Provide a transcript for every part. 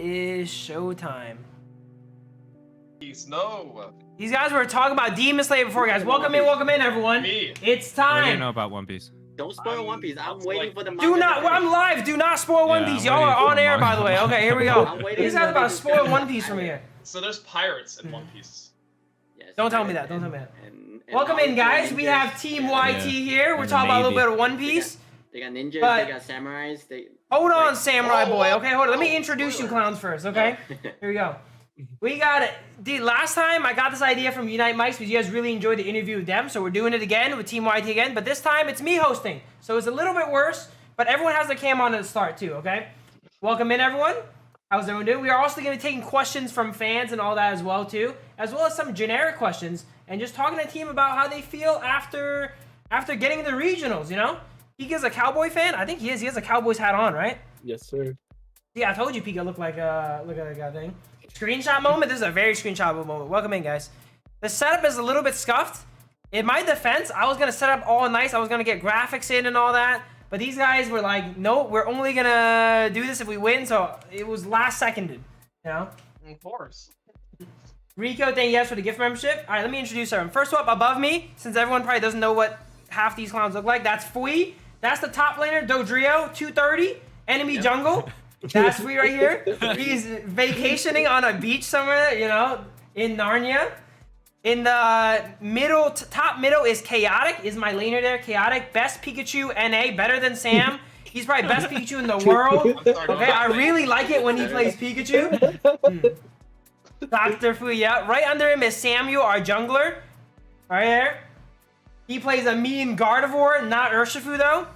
is showtime. No. These guys were talking about Demon Slayer before, guys. Welcome in, everyone. Me. It's What do you time. know about One Piece? Don't spoil One Piece. I'm waiting for the Do not. Well, I'm live. Do not spoil One Piece. Y'all are on air, by the way. Okay, here we go. These guys are about to spoil One Piece from here. So there's pirates in One Piece. Yes, Don't tell me that. Don't tell me that. And Welcome in, guys. We have Team YT here. We're talking about a little bit of One Piece. They got ninjas. But- They got samurais. Hold on, Samurai Boy. Okay, hold on. Let me introduce you clowns first, okay? Here we go. We got it. Dude, last time I got this idea from Unite Mics because you guys really enjoyed the interview with them, so we're doing it again with Team YT again, but this time it's me hosting, so it's a little bit worse, but everyone has their cam on at the start too, okay? Welcome in, everyone. How's everyone doing? We are also going to be taking questions from fans and all that as well too, as well as some generic questions, and just talking to the team about how they feel after getting the regionals, you know? Pika's a Cowboy fan? I think he is. He has a Cowboys hat on, right? Yes, sir. Yeah, I told you Pika looked like look at that guy thing. Screenshot moment. This is a very screenshotable moment. Welcome in, guys. The setup is a little bit scuffed. In my defense, I was gonna set up all nice. I was gonna get graphics in and all that, but these guys were like, "No, we're only gonna do this if we win." So it was last seconded, you know. Of course. Rico, thank you guys for the gift membership. All right, let me introduce everyone. First up, above me, since everyone probably doesn't know what half these clowns look like, that's Fui. That's the top laner, Dodrio, 230, enemy jungle. That's Fui right here. He's vacationing on a beach somewhere, you know, in Narnia. In the middle, top middle is Chaotic, is my laner there. Chaotic, best Pikachu NA, better than Sam. He's probably best Pikachu in the world. Okay, I really like it when he plays Pikachu. Dr. Fui, yeah. Right under him is Samuel, our jungler. Right there. He plays a mean Gardevoir, not Urshifu though.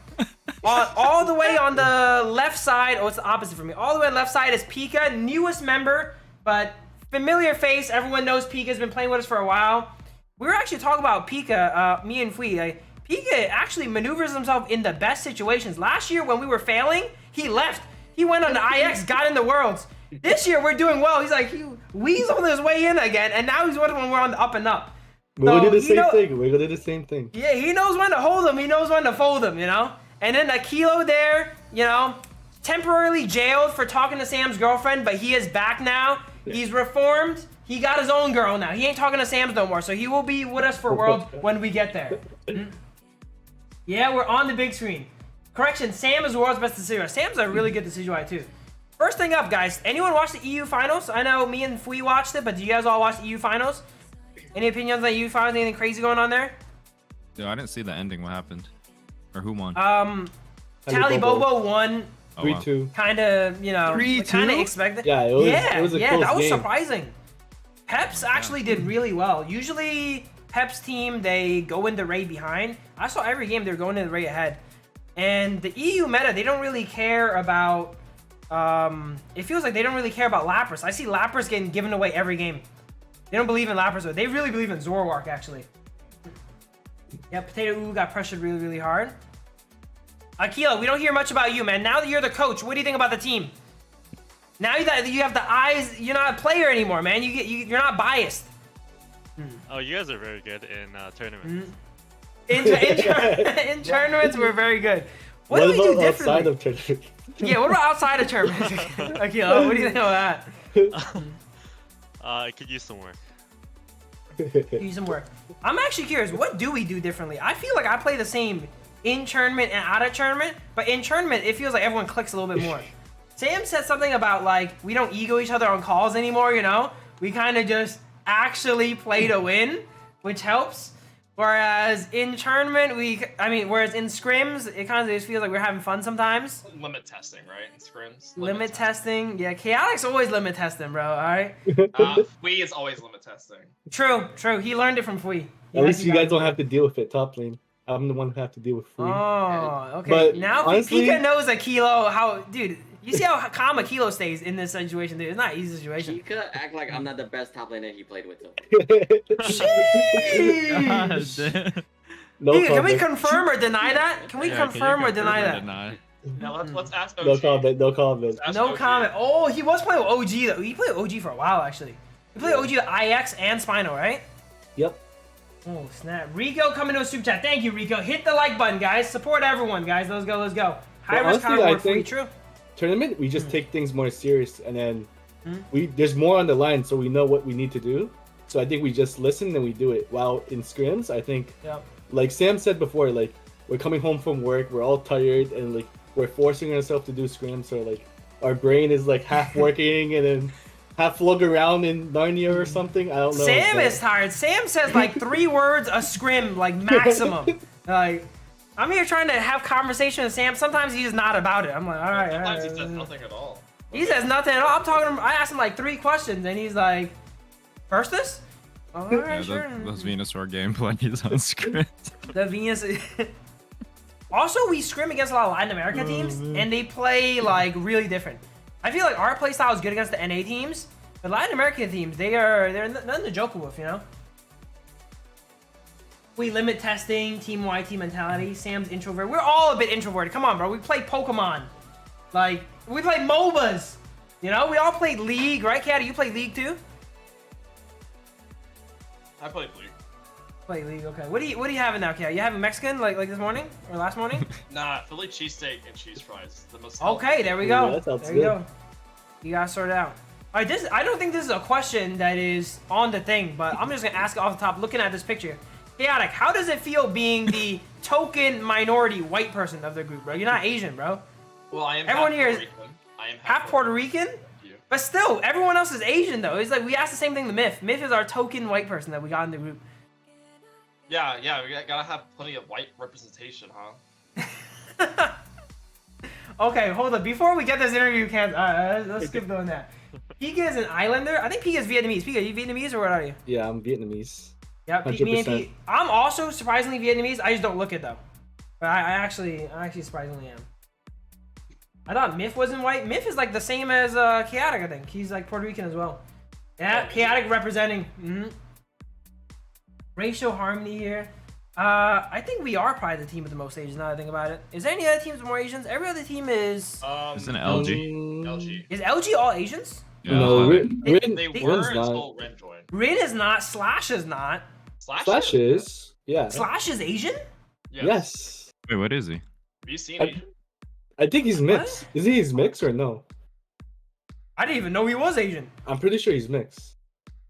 All the way on the left side, oh, it's the opposite for me. All the way on the left side is Pika, newest member, but familiar face. Everyone knows Pika's been playing with us for a while. We were actually talking about Pika, me and Fui. Pika actually maneuvers himself in the best situations. Last year when we were failing, he left. He went on the IX, got in the Worlds. This year we're doing well. He's like, he weaseled his way in again, and now he's when we're on the up and up. We're gonna do the same thing. We're gonna do the same thing. Yeah, he knows when to hold him. He knows when to fold him, you know? And then Akilo there, you know, temporarily jailed for talking to Sam's girlfriend, but he is back now. He's reformed. He got his own girl now. He ain't talking to Sam's no more, so he will be with us for Worlds when we get there. Yeah, we're on the big screen. Correction, Sam is the world's best decision. Sam's a really good decision too. First thing up, guys. Anyone watch the EU finals? I know me and Fui watched it, but do you guys all watch the EU finals? Any opinions on the EU finals? Anything crazy going on there? No, I didn't see the ending. What happened? Or who won? Tally Bobo won. 3-2. Kind of, you know, 3-2? kind of expected. Yeah, it was a close that was game. surprising. Peps actually did really well. Usually, Pep's team, they go into Ray behind. I saw every game they were going into Ray ahead. And the EU meta, they don't really care about... it feels like they don't really care about Lapras. I see Lapras getting given away every game. They don't believe in Lapras, though. They really believe in Zoroark, actually. Yeah, Potato Ooh got pressured really, really hard. Akila, we don't hear much about you, man. Now that you're the coach, what do you think about the team? Now that you have the eyes, you're not a player anymore, man. You're not biased. Oh, you guys are very good in tournaments. In tournaments, we're very good. What do we do differently? Outside of tournaments? Yeah, what about outside of tournaments? Akila, what do you think about that? I could use some work. Use some work. I'm actually curious, what do we do differently? I feel like I play the same in tournament and out of tournament, but in tournament, it feels like everyone clicks a little bit more. Sam said something about, like, we don't ego each other on calls anymore, you know? We kind of just actually play to win, which helps. Whereas in tournament, whereas in scrims, it kind of just feels like we're having fun sometimes. Limit testing, right? In scrims. Limit testing. Yeah, Chaotic's always limit testing, bro, alright? Fui is always limit testing. True. He learned it from Fui. At least you guys don't have to deal with it top lane. I'm the one who have to deal with Fui. Oh, okay. But now honestly, Pika knows Akilo, how, dude, you see how calm Akilo stays in this situation, dude. It's not an easy situation. Pika act like I'm not the best top laner he played with. Sheesh. No Dude, can comment. we confirm or deny that? Can we confirm or deny that? Now let's ask OG. No comment. No comment. Ask No OG. comment. Oh, he was playing with OG though. He played with OG for a while actually. He played with OG with IX and Spino, right? Yep. Oh snap! Rico coming to a super chat. Thank you, Rico. Hit the like button, guys. Support everyone, guys. Let's go. Well, High risk, high honestly, I reward, free. think- True. tournament, we just take things more serious, and then Hmm? there's more on the line, so we know what we need to do. So I think we just listen and we do it. While in scrims, I think, Yep. like Sam said before, like we're coming home from work, we're all tired, and like we're forcing ourselves to do scrims, so like our brain is like half working and then half float around in Narnia or something. I don't know. Sam but- is tired. Sam says like 3 words a scrim, like maximum. Like, I'm here trying to have conversation with Sam. Sometimes he's just not about it. I'm like, all right. all Sometimes right, he says all right. nothing at all. He says nothing at all. I'm talking to him. I asked him like 3 questions, and he's like, first this? All Yeah, right, sure. those Venusaur gameplays on script. The Venus. Also, we scrim against a lot of Latin America teams, and they play like really different. I feel like our playstyle is good against the NA teams, but Latin American teams, they're nothing to joke with, you know. We limit testing, team YT mentality. Sam's introvert. We're all a bit introverted. Come on, bro. We play Pokemon, like we play MOBAs. You know, we all played League, right, Caddy? You play League too? I played League. Play League, okay. What do you having now, Caddy? You having Mexican like this morning or last morning? Nah, Philly cheesesteak and cheese fries. The most. Okay, there we Ooh, go. that sounds There you good. go. You gotta sort it out. All right, I don't think this is a question that is on the thing, but I'm just gonna ask it off the top. Looking at this picture, Chaotic, how does it feel being the token minority white person of the group, bro? You're not Asian, bro. Well, I am Everyone half here is Puerto Rican. I am Half Puerto Rican, You. but still, everyone else is Asian though. It's like we asked the same thing to Myth. Myth is our token white person that we got in the group. Yeah, we gotta have plenty of white representation, huh? Okay, hold up. Before we get this interview, let's skip doing that. Pika is an islander. I think Pika is Vietnamese. Pika, are you Vietnamese or what are you? Yeah, I'm Vietnamese. Yeah, me and 100%. Pete. I'm also surprisingly Vietnamese. I just don't look it though. But I actually surprisingly am. I thought Myth wasn't white. Myth is like the same as Chaotic, I think. He's like Puerto Rican as well. Yeah, Oh, Chaotic representing. Racial harmony here. I think we are probably the team with the most Asians now that I think about it. Is there any other teams with more Asians? Every other team is... It's an LG. LG. Is LG all Asians? Yeah, No, that's Rin They They- were Rin's not. until Ren joined. Rin is not. Slash is not. Slash is. Yeah. Slash is Asian? Yes. Wait, what is he? Have you seen I- Asian? I think he's mixed. Is he mixed or no? I didn't even know he was Asian. I'm pretty sure he's mixed.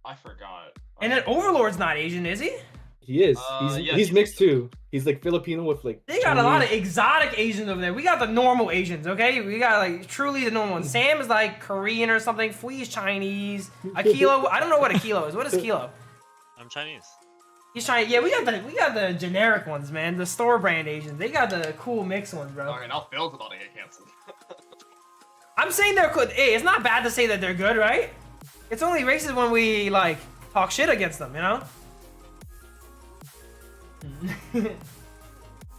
I forgot. And then Overlord's not Asian, is he? He is. Yeah, he's mixed too. He's like Filipino with like. They got a lot of Chinese. exotic Asians over there. We got the normal Asians, okay? We got like truly the normal ones. Sam is like Korean or something. Fui is Chinese. Akilo, I don't know what Akilo is. What is Kilo? I'm Chinese. He's trying. Yeah, we got the generic ones, man. The store brand Asians. They got the cool mix ones, bro. Okay, now Phil's about to get canceled. I'm saying they're good. Hey, it's not bad to say that they're good, right? It's only racist when we like talk shit against them, you know?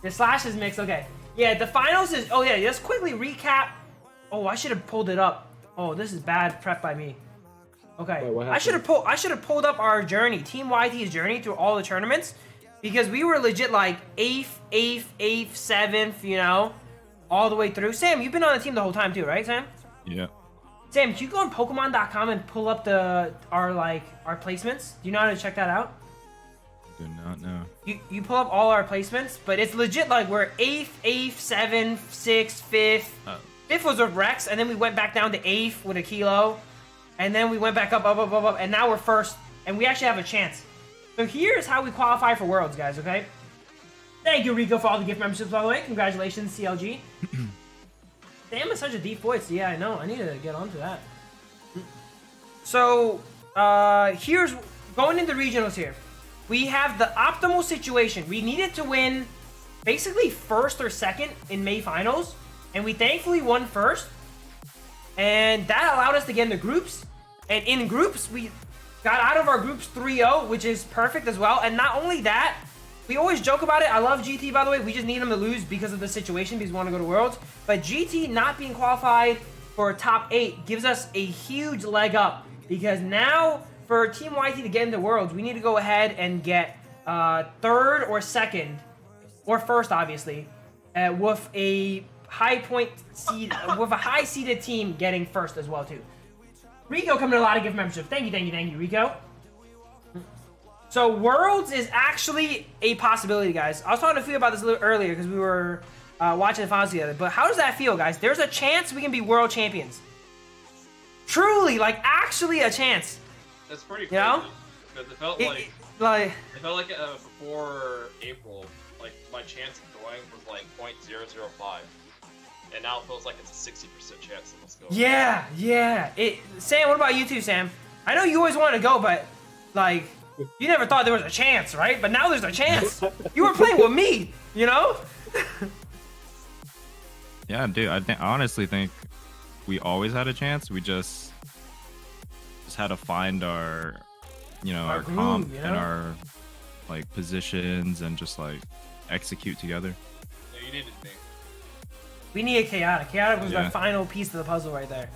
The Slash is mixed. Okay. Yeah, the finals is. Oh yeah, just quickly recap. Oh, I should have pulled it up. Oh, this is bad prep by me. Okay. Wait, what I should have pulled up our journey, Team YT's journey through all the tournaments, because we were legit like 8th, 7th, you know, all the way through. Sam, you've been on the team the whole time too, right, Sam? Yeah. Sam, can you go on Pokemon.com and pull up our placements? Do you know how to check that out? Do not know. You pull up all our placements, but it's legit like we're 8th, 7th, 6th, 5th. Oh. 5th was with Rex, and then we went back down to 8th with a Kilo. And then we went back up, and now we're 1st, and we actually have a chance. So here's how we qualify for Worlds, guys, okay? Thank you, Rico, for all the gift memberships, by the way. Congratulations, CLG. Sam is such a deep voice. Yeah, I know. I need to get onto that. So, here's... Going into regionals here. We have the optimal situation. We needed to win basically 1st or 2nd in May finals, and we thankfully won 1st. And that allowed us to get into groups. And in groups, we got out of our groups 3-0, which is perfect as well. And not only that, we always joke about it. I love GT, by the way. We just need them to lose because of the situation, because we want to go to Worlds. But GT not being qualified for top 8 gives us a huge leg up. Because now, for Team YT to get into Worlds, we need to go ahead and get 3rd or 2nd, or 1st, obviously, with a high point seed, with a high seeded team getting 1st as well too. Rico coming to a lot of gift membership. Thank you, Rico. So Worlds is actually a possibility, guys. I was talking to Fia about this a little earlier because we were watching the finals together. But how does that feel, guys? There's a chance we can be world champions. Truly, like actually a chance. That's pretty You crazy. know? Because it felt like before April, like my chance of going was like 0.005, and now it feels like it's a 60% chance of us going. Yeah. Sam, what about you too, Sam? I know you always wanted to go, but like you never thought there was a chance, right? But now there's a chance. You were playing with me, you know? Yeah, dude. I honestly think we always had a chance. We just had to find our, our groove, comp you and know? our like positions and just like execute together. Yeah, you needed me. We needed Chaotic. Chaotic was the Yeah. final piece of the puzzle right there.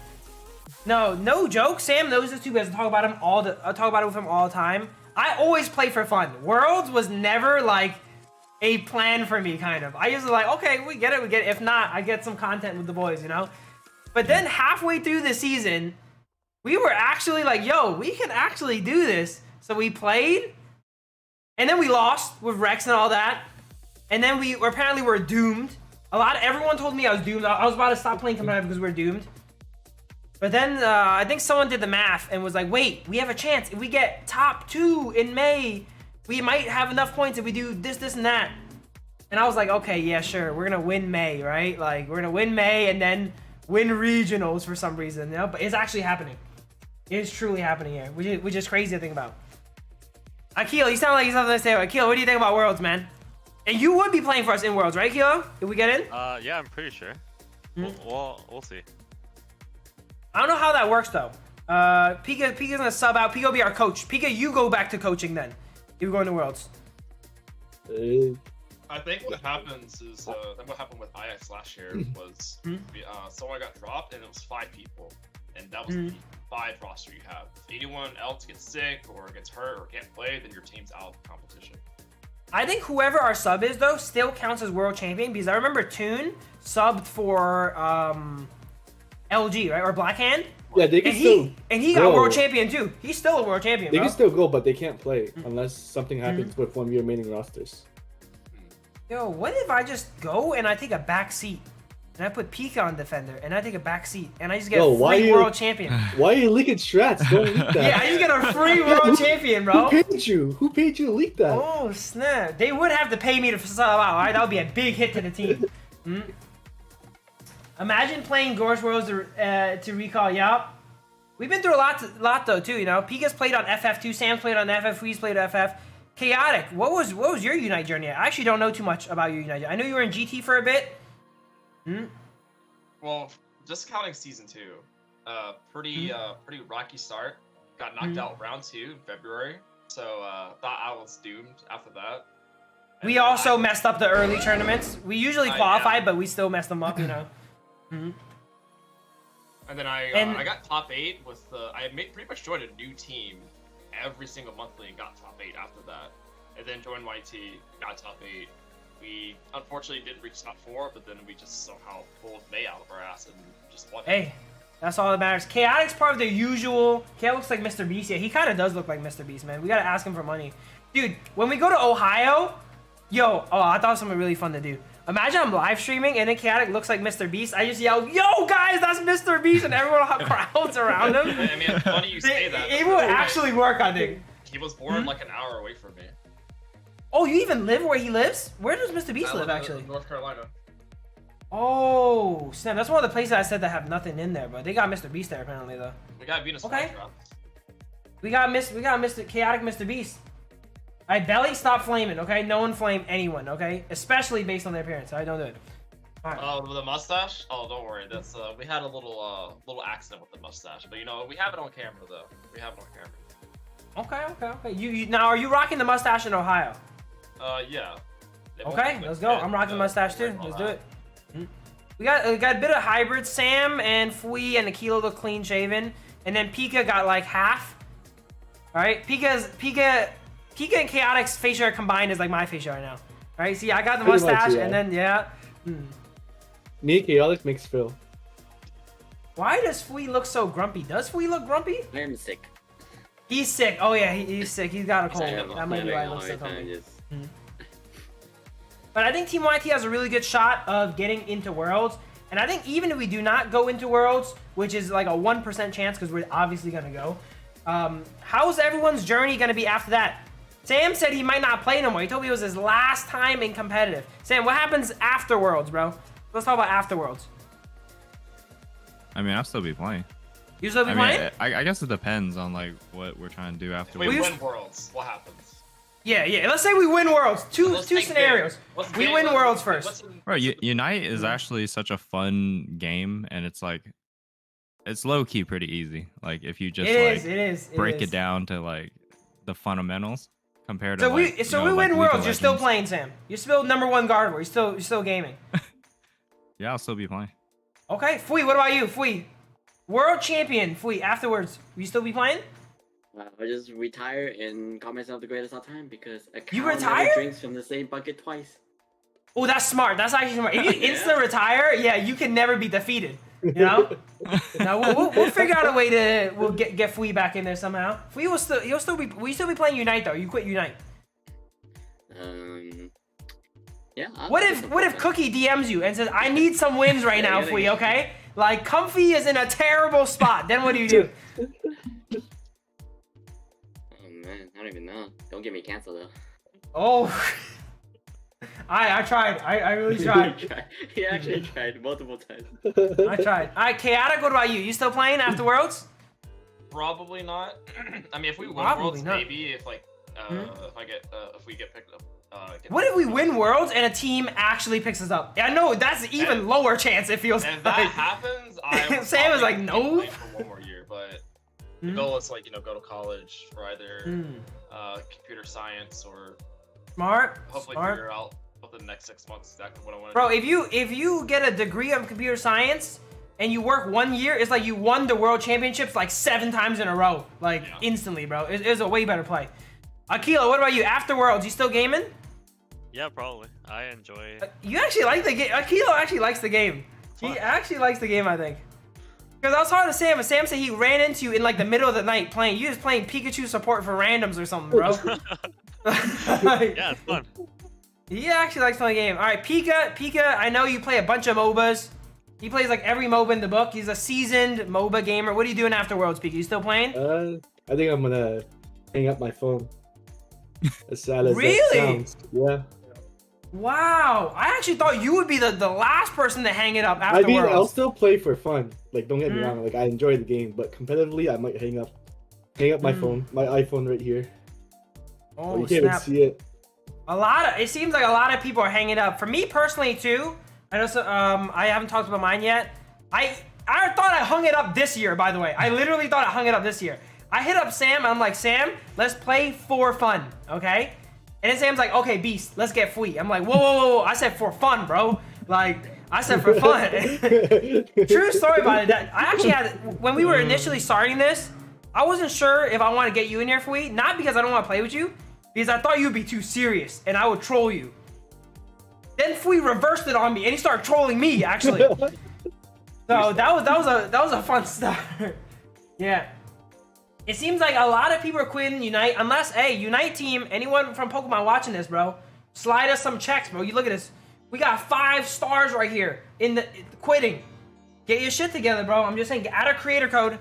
No joke. Sam knows this too because I talk about him I talk about it with him all the time. I always play for fun. Worlds was never like a plan for me, kind of. I usually like, okay, we get it. If not, I get some content with the boys, you know? But then halfway through the season, we were actually like, yo, we can actually do this. So we played, and then we lost with Rex and all that. And then we apparently were doomed. Everyone told me I was doomed. I was about to stop playing competitive because we were doomed. But then I think someone did the math and was like, wait, we have a chance. If we get top 2 in May, we might have enough points if we do this, and that. And I was like, okay, yeah, sure. We're going to win May, right? Like, we're going to win May and then win regionals for some reason, you know? But it's actually happening. It is truly happening here, which is crazy to think about. Akil, you sound like you have something to say. Akil, what do you think about Worlds, man? And you would be playing for us in Worlds, right, Akil? If we get in? Yeah, I'm pretty sure. We'll see. I don't know how that works, though. Pika's going to sub out. Pika will be our coach. Pika, you go back to coaching then. If you're going to Worlds. I think what happens is, what happened with IX last year was someone got dropped and it was 5 people. And that was the 5 roster you have. If anyone else gets sick or gets hurt or can't play, then your team's out of the competition. I think whoever our sub is, though, still counts as world champion because I remember Toon subbed for LG, right? Or Blackhand. Yeah, they can still. And he got world champion too. He's still a world champion. They bro. can still go, but they can't play unless something happens with one of your remaining rosters. Yo, what if I just go and I take a back seat? And I put Pika on defender, and I take a back seat, and I just get free world champion. Why are you leaking strats? Don't leak that. Yeah, I just get a free world champion, bro. Who paid you? Who paid you to leak that? Oh, snap. They would have to pay me to sub out, alright? That would be a big hit to the team. Imagine playing Gorge Worlds to recall. Yup. We've been through a lot though, too, you know? Pika's played on FF2, Sam's played on FF, Wee's played on FF. Chaotic, what was your Unite journey? I actually don't know too much about your Unite journey. I know you were in GT for a bit. Well, just counting season 2, pretty rocky start. Got knocked out round 2 in February, so thought I was doomed after that. And We then also messed up the early tournaments. We usually qualified, but we still messed them up, you know. And then I got top 8 with pretty much joined a new team every single monthly and got top 8 after that. And then joined YT, got top 8. We unfortunately didn't reach top 4, but then we just somehow pulled May out of our ass and just won. Hey, that's all that matters. Chaotic's part of the usual. Chaotic looks like Mr. Beast. Yeah, he kind of does look like Mr. Beast, man. We gotta ask him for money. Dude, when we go to Ohio, I thought of something really fun to do. Imagine I'm live streaming and then Chaotic looks like Mr. Beast. I just yell, yo, guys, that's Mr. Beast, and everyone crowds around him. I mean, it's funny you say that. It would actually work, I think. He was born like an hour away from me. Oh, you even live where he lives? Where does Mr. Beast live, in actually? North Carolina. Oh, snap. That's one of the places I said that have nothing in there, but they got Mr. Beast there, apparently, though. We got Venus Okay. Flytraps. We got Mr. Chaotic Mr. Beast. Alright, Belly, stop flaming, okay? No one flame anyone, okay? Especially based on their appearance, alright? Don't do it. Alright. Oh, with the mustache? Oh, don't worry. That's we had a little accident with the mustache, but you know we have it on camera though. We have it on camera. Okay. You now, are you rocking the mustache in Ohio? Yeah. Okay, let's go. I'm rocking the mustache too. Let's do it. We got a bit of hybrid. Sam and Fui and Akilo look clean shaven, and then Pika got like half. All right, Pika and Chaotic's facial hair combined is like my facial right now. All right, see, I got the Pretty much, mustache, yeah. and then yeah. Me, Chaotic makes Phil. Why does Fui look so grumpy? Does Fui look grumpy? I am sick. He's sick. Oh yeah, he's sick. He's got a cold. I have That might be why he looks so I grumpy. just... But I think Team YT has a really good shot of getting into Worlds. And I think even if we do not go into Worlds, which is like a 1% chance because we're obviously going to go, how's everyone's journey going to be after that? Sam said he might not play no more. He told me it was his last time in competitive. Sam, what happens after Worlds, bro? Let's talk about after Worlds. I mean, I'll still be playing. You still be playing? I guess it depends on like what we're trying to do after. We win Worlds. What happens? Yeah. Let's say we win Worlds. Two scenarios. We win Worlds first. Bro, Unite is actually such a fun game, and it's like, it's low key pretty easy. Like if you just break it down to like the fundamentals compared to. So we win Worlds. You're still playing, Sam. You're still #1 Gardevoir. You're still gaming. Yeah, I'll still be playing. Okay, Fui, what about you? Fui, world champion. Fui, afterwards, will you still be playing? I just retire and call myself the greatest all time because a cow You retire? never drinks from the same bucket twice. Oh, that's smart. That's actually smart. If you instant retire, yeah, you can never be defeated. You know? No, we'll figure out a way to get Fui back in there somehow. Fui will still be playing Unite though. You quit Unite. Yeah. What if Cookie DMs you and says, "I need some wins right now, Fui, okay? Like Comfy is in a terrible spot." Then what do you do? Oh man, I don't even know. Don't get me canceled though. Oh. I tried. I really tried. He actually tried multiple times. I tried. All right, Chaotic, what about you? You still playing after Worlds? Probably not. I mean, if we win Worlds, maybe if like if we get picked up. What if we win Worlds and a team actually picks us up? I know that's even lower chance. It feels. If that happens, Sam is like, no. For one more year, but the goal is like go to college for either computer science or hopefully figure out over the next 6 months exactly what I want to do. Bro, if you get a degree of computer science and you work 1 year, it's like you won the world championships like 7 times in a row, like instantly, bro. It's a way better play. Akila, what about you? After Worlds, you still gaming? Yeah, probably. I enjoy it. You actually like the game. Akila actually likes the game. He actually likes the game, I think. Because I was talking to Sam, and Sam said he ran into you in like the middle of the night playing. You just playing Pikachu support for randoms or something, bro. Yeah, it's fun. He actually likes playing the game. All right, Pika, I know you play a bunch of MOBAs. He plays like every MOBA in the book. He's a seasoned MOBA gamer. What are you doing after Worlds, Pika? You still playing? I think I'm gonna hang up my phone. As sad as really? that sounds. Yeah. Wow, I actually thought you would be the last person to hang it up after Worlds. I'll still play for fun. Like, don't get me wrong. Like, I enjoy the game, but competitively, I might hang up my phone, my iPhone right here. Oh, you can't even see it. It seems like a lot of people are hanging up. For me personally, too, I know. I haven't talked about mine yet. I thought I hung it up this year. By the way, I literally thought I hung it up this year. I hit up Sam. I'm like, Sam, let's play for fun, okay? And then Sam's like, okay, Beast, let's get Fui. I'm like, whoa. I said for fun, bro. Like, I said for fun. True story about it. That I actually had, when we were initially starting this, I wasn't sure if I want to get you in here, Fui. Not because I don't want to play with you, because I thought you'd be too serious and I would troll you. Then Fui reversed it on me and he started trolling me, actually. So that was a fun start. Yeah. It seems like a lot of people are quitting Unite, unless, hey, Unite team, anyone from Pokemon watching this, bro, slide us some checks, bro. You look at this. We got 5 stars right here in the quitting. Get your shit together, bro. I'm just saying, add a creator code.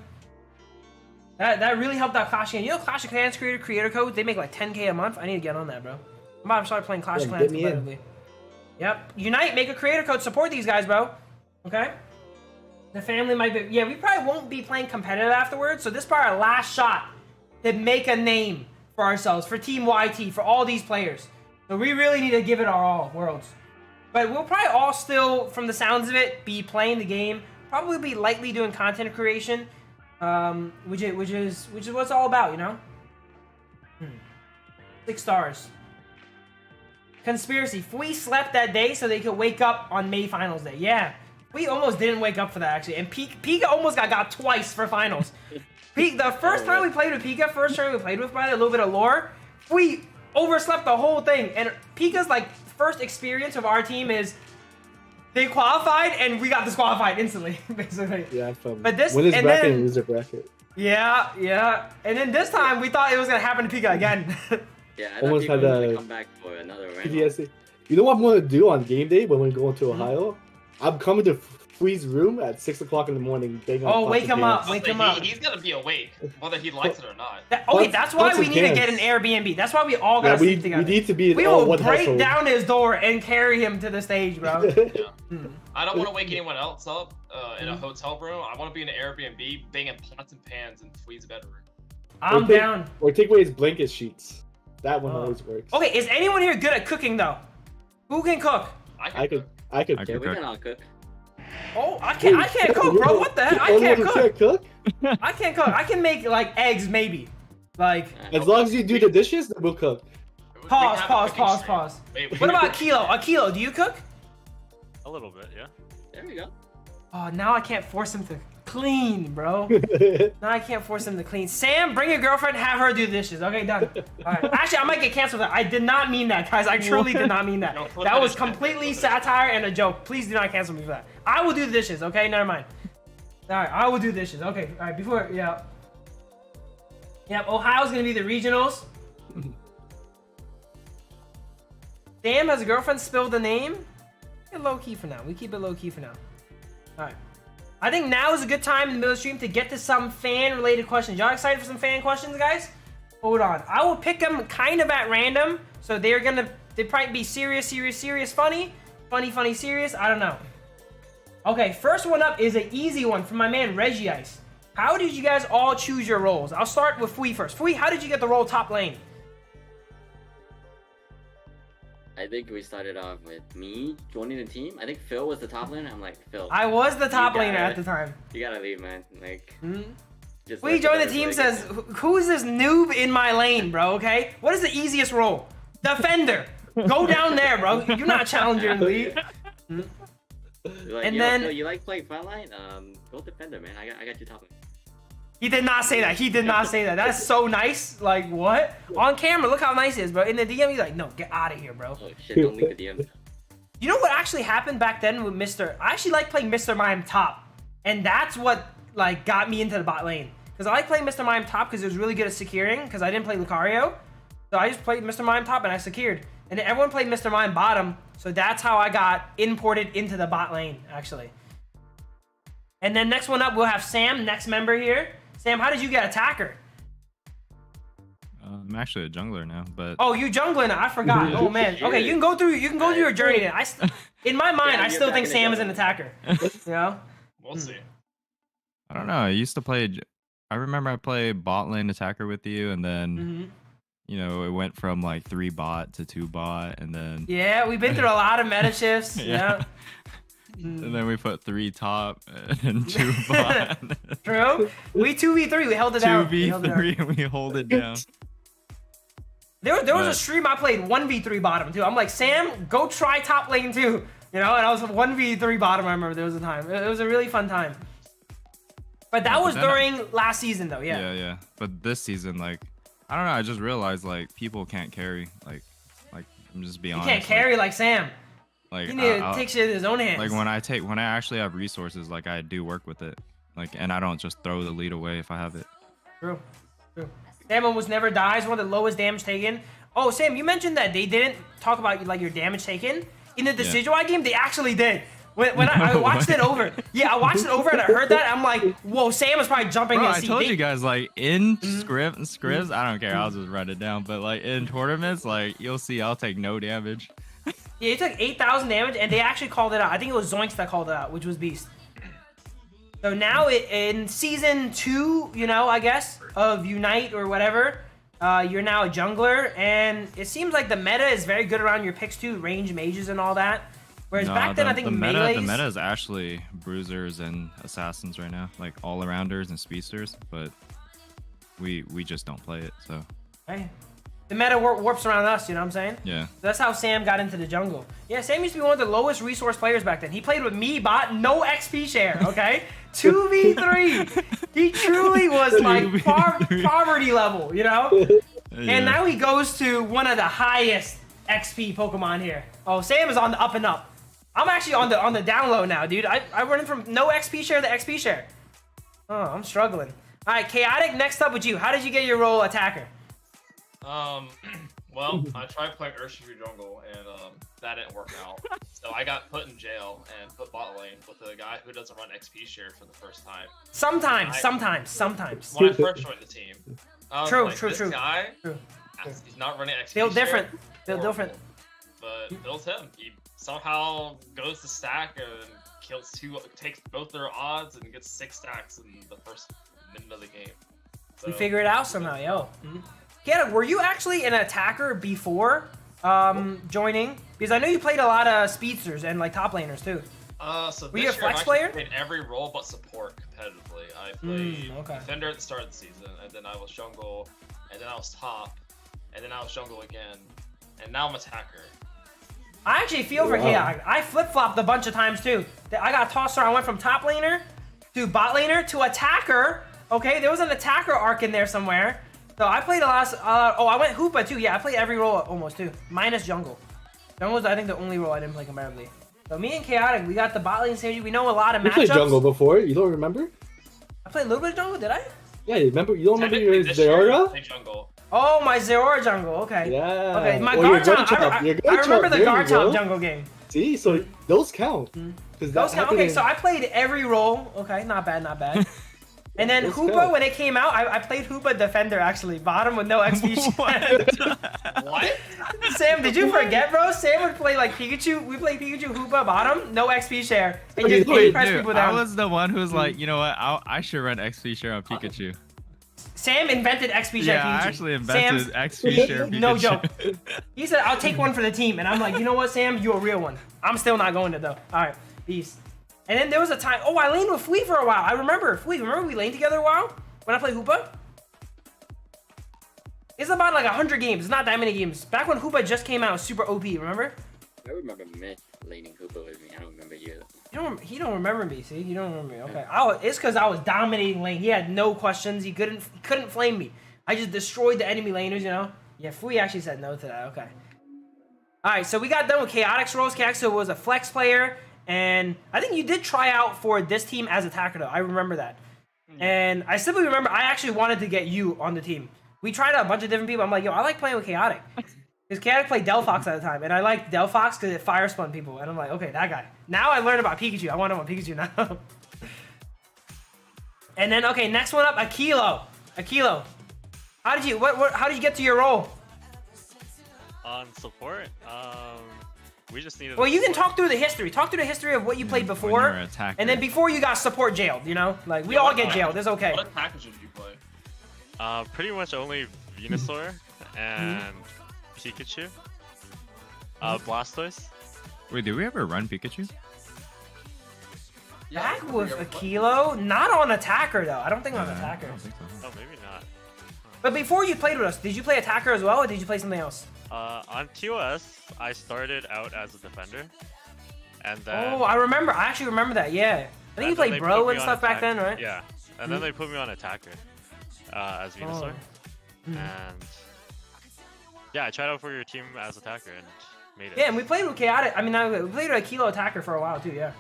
That really helped out Clash of Clans. You know Clash of Clans creator code? They make like 10K a month. I need to get on that, bro. I'm about to start playing Clash of Clans competitively. Yep. Unite, make a creator code. Support these guys, bro. Okay? The family might be... Yeah, we probably won't be playing competitive afterwards, so this is probably our last shot to make a name for ourselves, for Team YT, for all these players. So we really need to give it our all, Worlds. But we'll probably all still, from the sounds of it, be playing the game. Probably be lightly doing content creation, which is what it's all about, you know? 6 stars. Conspiracy. Fui slept that day so they could wake up on May Finals Day. Yeah. We almost didn't wake up for that, actually. And Pika almost got twice for finals. The first time we played with Pika, by a little bit of lore, we overslept the whole thing. And Pika's, like, first experience of our team is they qualified, and we got disqualified instantly, basically. Yeah, from but this, winners and bracket then, and loser bracket. Yeah. And then this time, we thought it was going to happen to Pika again. Yeah, I thought Pika was going to come back for another round. PTSD. You know what I'm gonna do on game day when we go into Ohio? I'm coming to Flea's room at 6 o'clock in the morning. Wake him up! Wake him up! He's gonna be awake, whether he likes it or not. That's why we need to get an Airbnb. That's why we all gotta sleep together. We need to be. We will break down his door and carry him to the stage, bro. I don't want to wake anyone else up in a hotel room. I want to be in an Airbnb, banging pots and pans in Flea's bedroom. I'm down. Or take away his blanket sheets. That one always works. Okay, is anyone here good at cooking though? Who can cook? I could. Yeah, we can all cook. Oh, I can't cook, bro. What the heck? I can't cook. Cook? I can't cook. I can make like eggs, maybe. Like. As long as you do the dishes, then we'll cook. Pause. Wait, what about Kilo? Akilo, do you cook? A little bit, yeah. There we go. Oh, now I can't force him to clean, bro. Now I can't force him to clean. Sam, bring your girlfriend, have her do the dishes. Okay, done. All right. Actually, I might get canceled. I did not mean that, guys. I truly did not mean that. That was completely satire and a joke. Please do not cancel me for that. I will do the dishes. Okay, never mind. All right, I will do dishes. Okay, all right. Before, yeah. Yep. Ohio's gonna be the regionals. Sam has a girlfriend. Spilled the name. Keep it low key for now. We keep it low key for now. All right. I think now is a good time in the middle of the stream to get to some fan-related questions. Y'all excited for some fan questions, guys? Hold on. I will pick them kind of at random. So they probably be serious, funny, serious. I don't know. Okay, first one up is an easy one from my man Reggie Ice. How did you guys all choose your roles? I'll start with Fui first. Fui, how did you get the role top lane? I think we started off with me joining the team. I think Phil was the top laner. I'm like, Phil. I was the top laner at the time. You gotta leave, man. Like, we joined the team says, who's this noob in my lane, bro? Okay, what is the easiest role? Defender. Go down there, bro. You're not challenger in the league. Like, and then Phil, you like playing frontline? Go defender, man. I got you top lane. He did not say that. He did not say that. That's so nice. Like, what? On camera, look how nice he is, bro. In the DM, he's like, no, get out of here, bro. Oh, shit, don't leave the DM. You know what actually happened back then with Mr. I actually like playing Mr. Mime top. And that's what, like, got me into the bot lane. Because I like playing Mr. Mime top because it was really good at securing, because I didn't play Lucario. So I just played Mr. Mime top and I secured. And then everyone played Mr. Mime bottom. So that's how I got imported into the bot lane, actually. And then next one up, we'll have Sam, next member here. Sam, how did you get attacker? I'm actually a jungler now, but oh, you jungler now? I forgot. Oh man. Okay, you can go through your journey then. In my mind, I still think Sam is an attacker. You know? We'll see. I don't know. I used to play. I remember I played bot lane attacker with you, and then you know it went from like 3 bot to 2 bot, and then yeah, we've been through a lot of meta shifts. Yeah. And then we put 3 top and 2 bot. True. We 2v3. We held it down. 2v3 and we hold it down. There was a stream I played 1v3 bottom too. I'm like, Sam, go try top lane too. You know, and I was 1v3 bottom. I remember there was a time. It was a really fun time. But that was during last season though. Yeah. Yeah. But this season, like, I don't know. I just realized like people can't carry. Like I'm just being honest. You can't carry like Sam. Like, he need to take shit in his own hands. Like when I actually have resources, like I do work with it. Like, and I don't just throw the lead away if I have it. True. Sam almost never dies. One of the lowest damage taken. Oh, Sam, you mentioned that they didn't talk about like your damage taken in the Decidueye game. They actually did. When I watched it over. Yeah, I watched it over and I heard that. I'm like, whoa, Sam was probably jumping in his seat. I told you guys, like, in scripts, I don't care. I'll just write it down. But, like, in tournaments, like, you'll see I'll take no damage. Yeah, he took 8,000 damage, and they actually called it out. I think it was Zoinks that called it out, which was Beast. So now in season 2, you know, I guess, of Unite or whatever, you're now a jungler, and it seems like the meta is very good around your picks too, range mages and all that. Whereas back then, I think the meta is actually bruisers and assassins right now, like all-arounders and speedsters, but we just don't play it, so. Hey. The meta warps around us, you know what I'm saying? Yeah. That's how Sam got into the jungle. Yeah, Sam used to be one of the lowest resource players back then. He played with me, bot, no XP share, okay? 2v3. He truly was like poverty level, you know? Yeah. And now he goes to one of the highest XP Pokemon here. Oh, Sam is on the up and up. I'm actually on the down low now, dude. I went from no XP share to XP share. Oh, I'm struggling. All right, Chaotic, next up with you. How did you get your role attacker? Well, I tried playing Urshifu jungle, and that didn't work out. So I got put in jail and put bot lane with a guy who doesn't run XP share for the first time. Sometimes. When I first joined the team. True. This guy, he's not running XP Feel share. different. Feel different. But Bill's him. He somehow goes to stack and kills takes both their odds and gets 6 stacks in the first minute of the game. So, we figure it out somehow, yo. Kieta, were you actually an attacker before joining? Because I know you played a lot of speedsters and like top laners too. So were you a this year flex I've player? played every role but support competitively. I played defender at the start of the season, and then I was jungle, and then I was top, and then I was jungle again, and now I'm attacker. I actually feel for Chaotic. I flip-flopped a bunch of times too. I got tossed around. I went from top laner to bot laner to attacker. Okay, there was an attacker arc in there somewhere. So I played a lot. I went Hoopa too. Yeah, I played every role almost too, minus jungle. Jungle was I think the only role I didn't play comparably. So me and Chaotic, we got the bot lane stage. We know a lot of matchups. You played jungle before. You don't remember? I played a little bit of jungle. Did I? Yeah, you remember? You don't remember your Zerora? Jungle. Oh, my Zerora jungle. Okay. Yeah. Okay, my Garchomp. I remember the Garchomp jungle game. See, so those count. Those count. Okay, so I played every role. Okay, not bad. And then Hoopa, when it came out, I played Hoopa Defender actually, bottom with no XP. What? Sam, did you forget, bro? Sam would play like Pikachu. We played Pikachu Hoopa bottom, no XP share. And just press people down. I was the one who was like, you know what? I should run XP share on Pikachu. Sam invented XP share. Yeah, Pikachu. I actually invented XP share Pikachu. No joke. He said, "I'll take one for the team," and I'm like, "You know what, Sam? You're a real one. I'm still not going to though." All right, peace. And then there was a time. Oh, I laned with Flea for a while. I remember Flea. Remember we laned together a while when I played Hoopa? It's about like 100 games. It's not that many games. Back when Hoopa just came out, super OP. Remember? I remember Myth laning Hoopa with me. I don't remember you. He don't remember me. See, you don't remember me. Okay. It's because I was dominating lane. He had no questions. He couldn't flame me. I just destroyed the enemy laners. You know. Yeah, Flea actually said no to that. Okay. All right. So we got done with Chaotic's roles. Chaotic was a flex player. And I think you did try out for this team as attacker though. I remember that. And I simply remember I actually wanted to get you on the team. We tried out a bunch of different people. I'm like, yo, I like playing with Chaotic. Because Chaotic played Delphox at the time. And I liked Delphox because it fire spun people. And I'm like, okay, that guy. Now I learned about Pikachu. I want to know about Pikachu now. And then, okay, next one up, Akilo. Akilo. How did you get to your role? On support, we just needed. Well, you can talk through the history. Talk through the history of what you played before, and then before you got support jailed. You know, like we all get jailed. It's okay. What package did you play? Pretty much only Venusaur and Pikachu. Blastoise. Wait, did we ever run Pikachu? Back with Akilo, not on attacker though. I don't think on attacker. I don't think so. Oh, maybe not. But before you played with us, did you play attacker as well, or did you play something else? On TOS, I started out as a defender, and then. Oh, I remember. I actually remember that. Yeah. I think you played bro and stuff back then, right? Yeah. And then they put me on attacker as Venusaur, and yeah, I tried out for your team as attacker and made it. Yeah, and we played with Chaotic. I mean, we played with Akilo attacker for a while too. Yeah.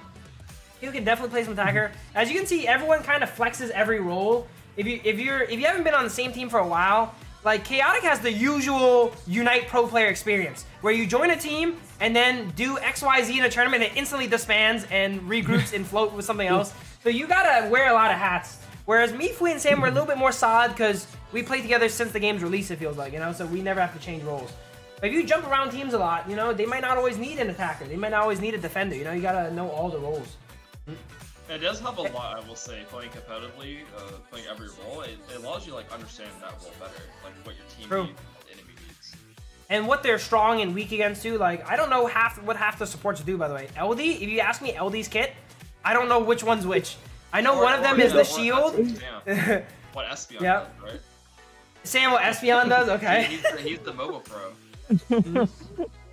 You can definitely play some attacker. As you can see, everyone kind of flexes every role. If you haven't been on the same team for a while, like Chaotic has the usual Unite pro player experience, where you join a team and then do XYZ in a tournament and it instantly disbands and regroups and float with something else. So you gotta wear a lot of hats. Whereas me, Fui, and Sam were a little bit more solid because we played together since the game's release, it feels like, you know, so we never have to change roles. But if you jump around teams a lot, you know, they might not always need an attacker. They might not always need a defender, you know, you gotta know all the roles. It does help a lot, I will say, playing competitively, playing every role. It allows you like understand that role better, like what your team needs, what the enemy needs. And what they're strong and weak against too. Like I don't know what half the supports do, by the way. LD, if you ask me LD's kit, I don't know which one's which. I know one of them is the shield. What Espeon does, right? Sam, what Espeon does? Okay. He's the mobile pro.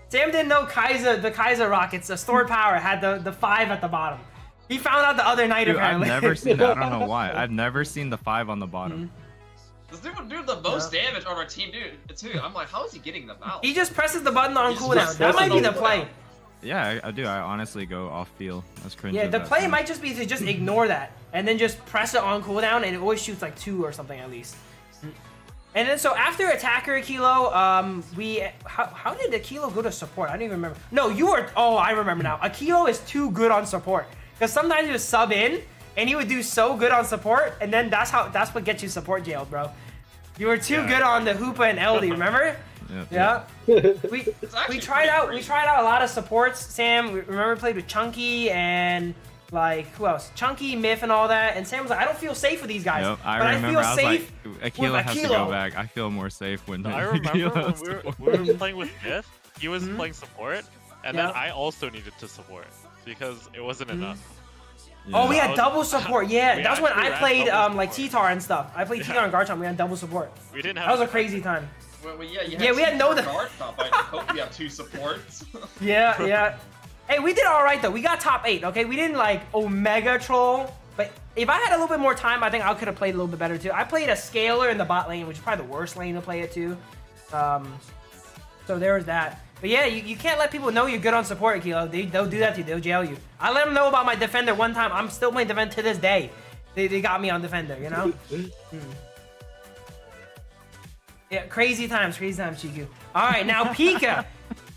Sam didn't know the Kaiser rockets, the stored power, had the 5 at the bottom. He found out the other night, apparently. I've never seen that. I don't know why. I've never seen the 5 on the bottom. This dude would do the most damage on our team, dude. I'm like, how is he getting them out? He just presses the button on cooldown. That might be the play. Yeah, I do. I honestly go off field. That's cringe. Yeah, the play might just be to just ignore that and then just press it on cooldown, and it always shoots like 2 or something at least. And then so after attacker Akilo, how did Akilo go to support? I don't even remember. No, you were. Oh, I remember now. Akilo is too good on support because sometimes he would sub in and he would do so good on support, and then that's what gets you support jailed, bro. You were too good on the Hoopa and LD, remember? Yeah. We tried out a lot of supports, Sam. We remember played with Chunky and like who else? Chunky, Myth, and all that. And Sam was like, I don't feel safe with these guys. Yep, but I feel safe like, Akilo has to go back. I feel more safe when I remember when we were playing with Myth, he was playing support, and then I also needed to support because it wasn't enough. Yeah. Oh, we had double support. Yeah, that's when I played like T-Tar and stuff. I played T-Tar and Garchomp. We had double support. We didn't have. That was a crazy time. Well, we had no. Garchomp. I hope we have 2 supports. Yeah. Hey, we did all right though. We got top 8. Okay, we didn't like Omega troll, but if I had a little bit more time, I think I could have played a little bit better too. I played a scaler in the bot lane, which is probably the worst lane to play it too. So there was that. But yeah, you can't let people know you're good on support, Akilo. They'll do that to you. They'll jail you. I let them know about my defender one time. I'm still playing defender to this day. They got me on defender, you know? Yeah, crazy times, Chiku. All right, now Pika.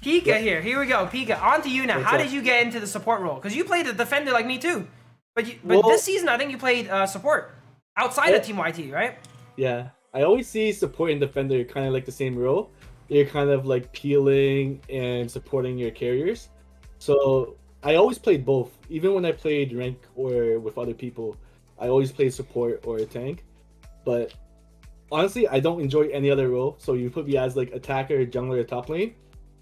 Pika here we go. Pika, on to you now. How did you get into the support role? Because you played the defender like me too. But this season, I think you played support outside of Team YT, right? Yeah, I always see support and defender kind of like the same role. You're kind of like peeling and supporting your carriers. So I always played both. Even when I played rank or with other people, I always played support or a tank. But honestly, I don't enjoy any other role. So you put me as like attacker, jungler, top lane,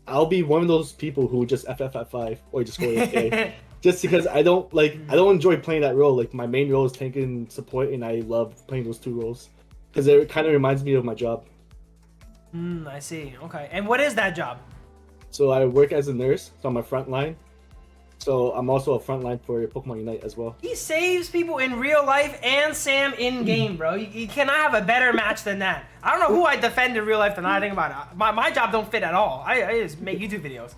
I'll be one of those people who just FF at 5 or just go AFK. Just because I don't enjoy playing that role. Like my main role is tank and support, and I love playing those 2 roles because it kind of reminds me of my job. I see. Okay. And what is that job? So I work as a nurse, so I'm a front line. So I'm also a front line for Pokemon Unite as well. He saves people in real life and Sam in game, bro. You cannot have a better match than that. I don't know who I defend in real life than I think about it. My job don't fit at all. I just make YouTube videos.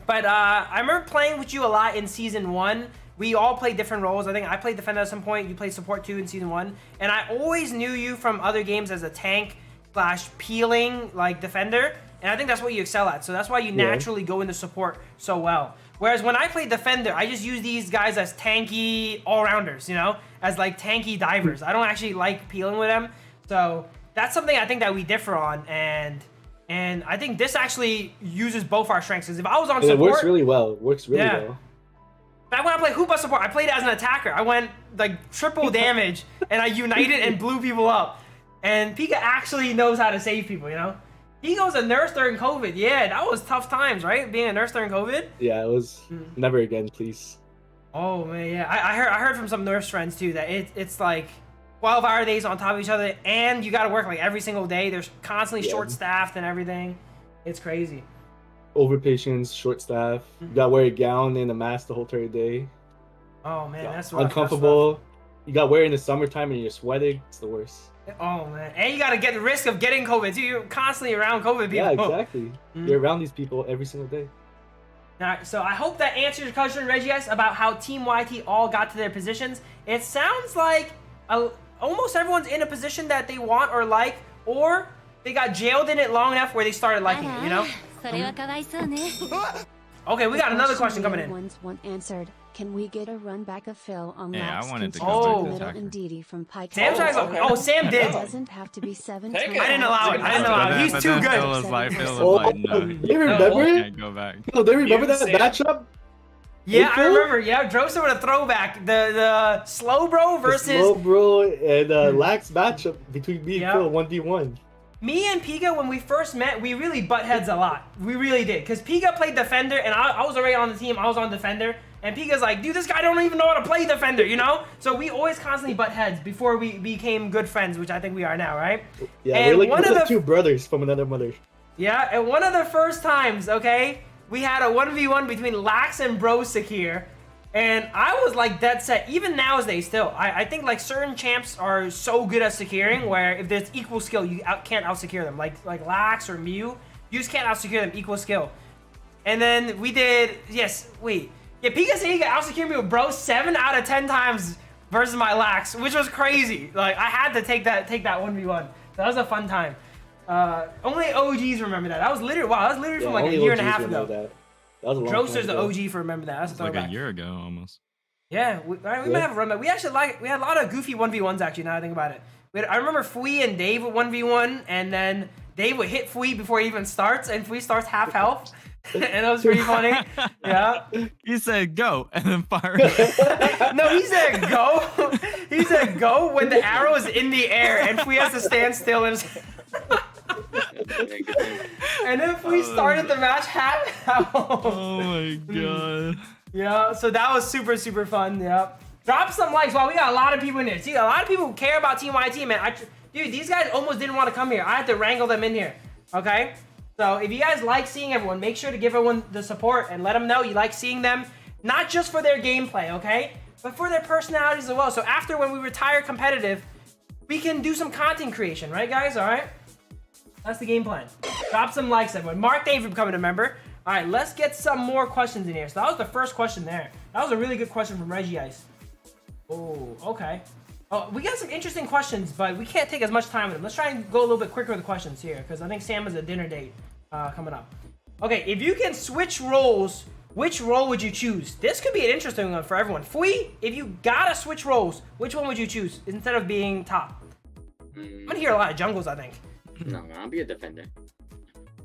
But I remember playing with you a lot in season 1. We all played different roles. I think I played defender at some point. You played support too in season 1. And I always knew you from other games as a tank / peeling like defender, and I think that's what you excel at. So that's why you naturally go into support so well. Whereas when I play defender, I just use these guys as tanky all-rounders, you know, as like tanky divers. I don't actually like peeling with them. So that's something I think that we differ on, and I think this actually uses both our strengths. Because if I was on support, it works really well. Well. Back when I played Hoopa support, I played as an attacker. I went like triple damage, and I united and blew people up. And Pika actually knows how to save people, you know? He goes a nurse during COVID. Yeah, that was tough times, right? Being a nurse during COVID? Yeah, it was never again, please. Oh, man, yeah. I heard from some nurse friends, too, that it's like 12-hour days on top of each other, and you got to work like every single day. They're constantly short-staffed and everything. It's crazy. Over patients, short staff. You got to wear a gown and a mask the whole entire day. Oh, man, that's rough. Uncomfortable. You got to wear it in the summertime and you're sweating. It's the worst. Oh man, and you gotta get the risk of getting COVID too. You're constantly around COVID people. Yeah, exactly. You're around these people every single day. Alright, so I hope that answers your question, Regius, about how Team YT all got to their positions. It sounds like almost everyone's in a position that they want or like, or they got jailed in it long enough where they started liking it, you know? Okay, we got another question coming in. One answered. Can we get a run back of Phil on I wanted to go back to and Didi from Pike? Sam tried Sam did. It doesn't have to be 7 I didn't allow it. He's too good. Phil was like, no. You remember? Can't go back. No, they remember that matchup? Yeah, I remember. Yeah, Drosa with a throwback. The slow bro versus slow bro and Lax matchup between me and Phil 1v1. Me and Pika, when we first met, we really butt heads a lot. We really did. Because Pika played defender, and I was already on the team. I was on defender. And Pika's like, dude, this guy don't even know how to play defender, you know? So we always constantly butt heads before we became good friends, which I think we are now, right? Yeah, and we're like the 2 brothers from another mother. Yeah, and one of the first times, okay, we had a 1v1 between Lax and Bro Sakir. And I was like dead set, even nowadays still. I think like certain champs are so good at securing where if there's equal skill, you can't out-secure them. Like Lax or Mew, you just can't out-secure them, equal skill. And then we did, yeah, Pika said he could out-secure me with Bro 7 out of 10 times versus my Lax, which was crazy. Like, I had to take that 1v1. That was a fun time. Only OGs remember that. That was literally from like a year and a half ago. That was a long Droster's time the ago. OG for remember that. That's a Like throwback. a year ago almost. Yeah, we might have a run back. We actually we had a lot of goofy 1v1s actually. Now I think about it. I remember Fui and Dave would 1v1, and then Dave would hit Fui before he even starts, and Fui starts half health, and that was pretty funny. Yeah. He said go and then fire. No, he said go. He said go when the arrow is in the air, and Fui has to stand still and. And then we started the match half health. Oh my god. Yeah, so that was super fun. Yeah. Drop some likes. Wow, we got a lot of people in here. See, a lot of people care about Team YT, man. Dude, these guys almost didn't want to come here. I had to wrangle them in here. Okay? So if you guys like seeing everyone, make sure to give everyone the support and let them know you like seeing them, not just for their gameplay, okay? But for their personalities as well. So after when we retire competitive, we can do some content creation, right, guys? All right? That's the game plan. Drop some likes, everyone. Mark, thank you for becoming a member. All right, let's get some more questions in here. So that was the first question there. That was a really good question from Reggie Ice. Oh, okay. Oh, we got some interesting questions, but we can't take as much time with them. Let's try and go a little bit quicker with the questions here, because I think Sam has a dinner date coming up. Okay, if you can switch roles, which role would you choose? This could be an interesting one for everyone. Fui, if you gotta switch roles, which one would you choose instead of being top? I'm gonna hear a lot of jungles, I think. No, I'll be a defender.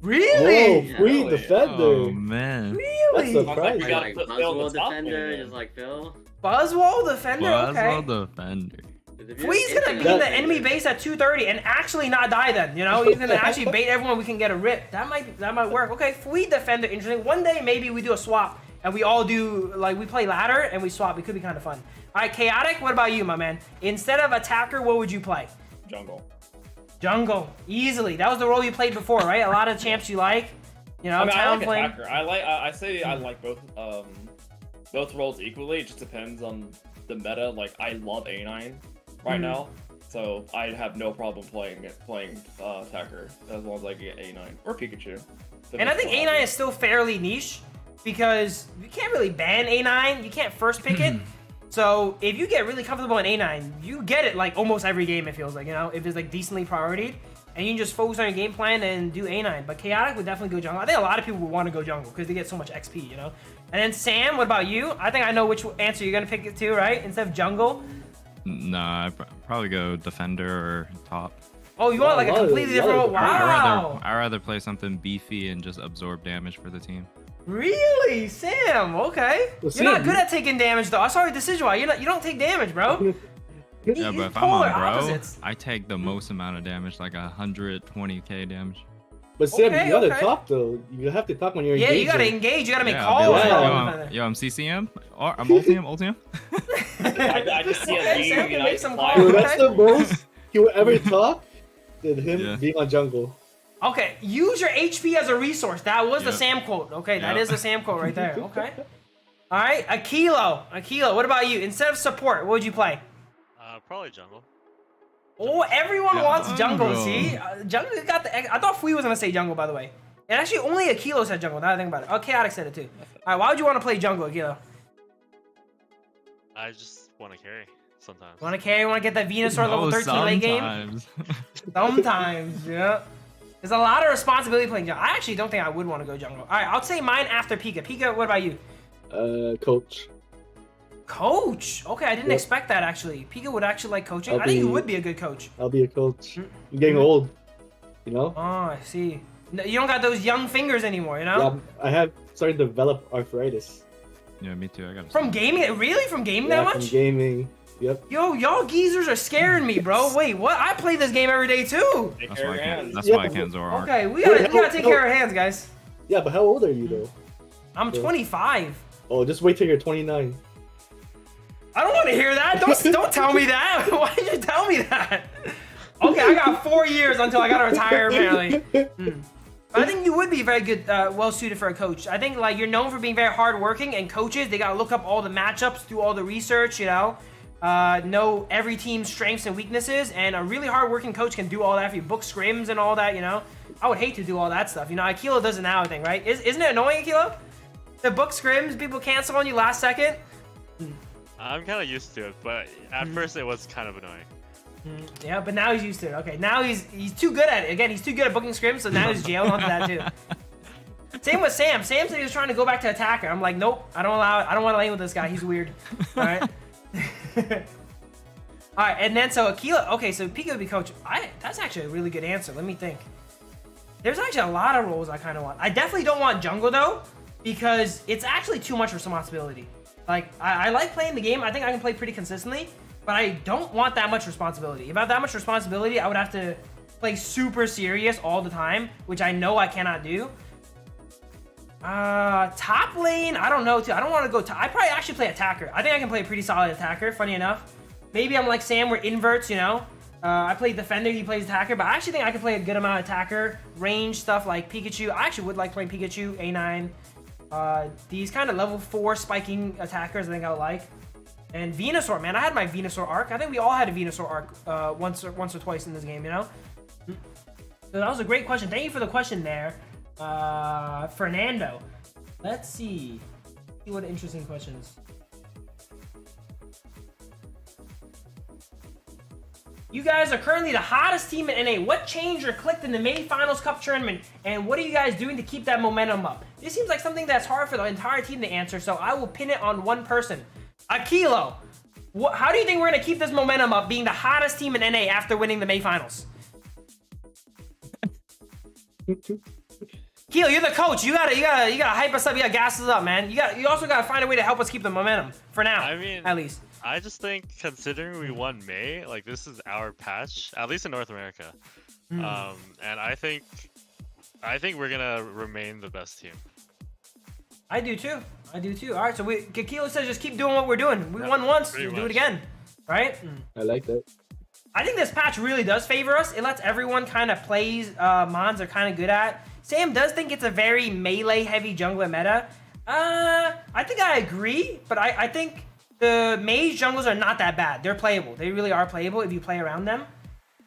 Really? Oh, free Yeah. defender. Oh man. Really? That's surprising. You gotta Like put Phil in Buzzwole the top defender, lane, just like Phil. Buzzwole defender? Okay. Buzzwole defender. Fui's gonna be in the enemy base at 2:30 and actually not die then, you know? He's gonna actually bait everyone, we can get a rip. That might work. Okay, Fui defender, interesting. One day maybe we do a swap and we all do, like we play ladder and we swap. It could be kind of fun. All right, Chaotic, what about you, my man? Instead of attacker, what would you play? jungle. Jungle, easily. That was the role you played before, right? A lot of champs you like. You know, I mean, I Town like Flame. attacker. I say I like both roles equally. It just depends on the meta. Like I love A9 right now, so I'd have no problem playing attacker as long as I get A9 or Pikachu. And I think A9 is still fairly niche because you can't really ban A9. You can't first pick it. So if you get really comfortable in A9, you get it like almost every game, it feels like, you know, if it's like decently prioritied. And you can just focus on your game plan and do A9. But Chaotic would definitely go jungle. I think a lot of people would want to go jungle because they get so much XP, you know? And then Sam, what about you? I think I know which answer you're going to pick it to, right? Instead of jungle. Nah, I'd probably go defender or top. Oh, you want like a completely different... Wow. I'd rather play something beefy and just absorb damage for the team. Really? Sam, okay. Well, You're not Sam, good at taking damage, though. I saw your decision why. You don't take damage, bro. Yeah, but if I'm Polar on bro, opposites. I take the most amount of damage, like 120k damage. But Sam, Okay, you gotta okay. talk though. You have to talk when you're Yeah, engaging. you gotta engage. You gotta make Yeah, I'll be calls. like, Yeah. yo, I'm CCM, or I'm ultium. I just see Okay, a Sam league can and make I some fly. calls. Dude, that's the most he would ever talk than him Yeah. being on jungle. Okay, use your HP as a resource. That was the Yep. Sam quote. Okay, that Yep. is the Sam quote right there. Okay. All right, Akilo, what about you? Instead of support, what would you play? Probably jungle. Oh, everyone wants jungle. Jungle. See, jungle got the. I thought Fui was gonna say jungle, by the way. And actually, only Akilo said jungle. Now I think about it. Oh, Chaotic said it too. All right, why would you want to play jungle, Akilo? I just want to carry sometimes. Want to carry? Want to get that Venusaur level 13 late game? Sometimes. Sometimes, yeah. There's a lot of responsibility playing jungle. I actually don't think I would want to go jungle. All right, I'll say mine after Pika. Pika, what about you? Coach. Coach. Okay, I didn't Yep. expect that actually. Pika would actually like coaching. I'll I think you be- would be a good coach. I'll be a coach. I'm getting old. You know? Oh, I see. No, you don't got those young fingers anymore, you know? Yeah, I have started to develop arthritis. Yeah, me too. I got From gaming? Really? From gaming Yeah, that from much? gaming. Yep. Yo, y'all geezers are scaring me, bro. Wait, what? I play this game every day too. Take That's care why of I your can't. hands. That's Yeah, why I but- can't Zoroark. Okay, we gotta take care of our hands, guys. Yeah, but how old are you though? I'm 25. Oh, just wait till you're 29. I don't want to hear that. Don't tell me that. Why did you tell me that? Okay, I got 4 years until I gotta retire, apparently. But I think you would be very good, well suited for a coach. I think like you're known for being very hardworking, and coaches they gotta look up all the matchups, do all the research, you know every team's strengths and weaknesses, and a really hardworking coach can do all that for you, book scrims and all that, you know. I would hate to do all that stuff, you know. Akilo does it now, I think, right? Isn't it annoying, Akilo? The book scrims, people cancel on you last second. I'm kind of used to it, but at first it was kind of annoying. Yeah, but now he's used to it. Okay, now he's too good at it. Again, he's too good at booking scrims, so now he's jailing onto that too. Same with Sam. Sam said he was trying to go back to attacker. I'm like, nope, I don't allow it. I don't want to lane with this guy. He's weird. All right. All right, and then so Aquila. Okay, so Pika would be coach. That's actually a really good answer. Let me think. There's actually a lot of roles I kind of want. I definitely don't want jungle though, because it's actually too much responsibility. Like I like playing the game. I think I can play pretty consistently, but I don't want that much responsibility. If I had that much responsibility, I would have to play super serious all the time, which I know I cannot do. Top lane, I don't know too. I don't want to go top. I probably actually play attacker. I think I can play a pretty solid attacker, funny enough. Maybe I'm like Sam, we're inverts, you know? I play defender, he plays attacker, but I actually think I can play a good amount of attacker. Range stuff like Pikachu. I actually would like playing Pikachu, A9. These kind of level 4 spiking attackers I think I would like. And Venusaur, man, I had my Venusaur arc. I think we all had a Venusaur arc once or twice in this game, you know? So that was a great question. Thank you for the question there. Fernando. Let's see what interesting questions. You guys are currently the hottest team in NA. What changed or clicked in the May Finals Cup tournament? And what are you guys doing to keep that momentum up? This seems like something that's hard for the entire team to answer, so I will pin it on one person. Akilo, how do you think we're going to keep this momentum up being the hottest team in NA after winning the May Finals? Keel, you're the coach. You gotta hype us up. You gotta gas us up, man. You also gotta find a way to help us keep the momentum for now. I mean, at least. I just think, considering we won May, like this is our patch, at least in North America. And I think we're gonna remain the best team. I do too. All right, so Kilo says just keep doing what we're doing. We won once, do it again, right? I like that. I think this patch really does favor us. It lets everyone kind of plays mons they're kind of good at. Sam does think it's a very melee-heavy jungler meta. I think I agree, but I think the mage jungles are not that bad. They're playable. They really are playable if you play around them.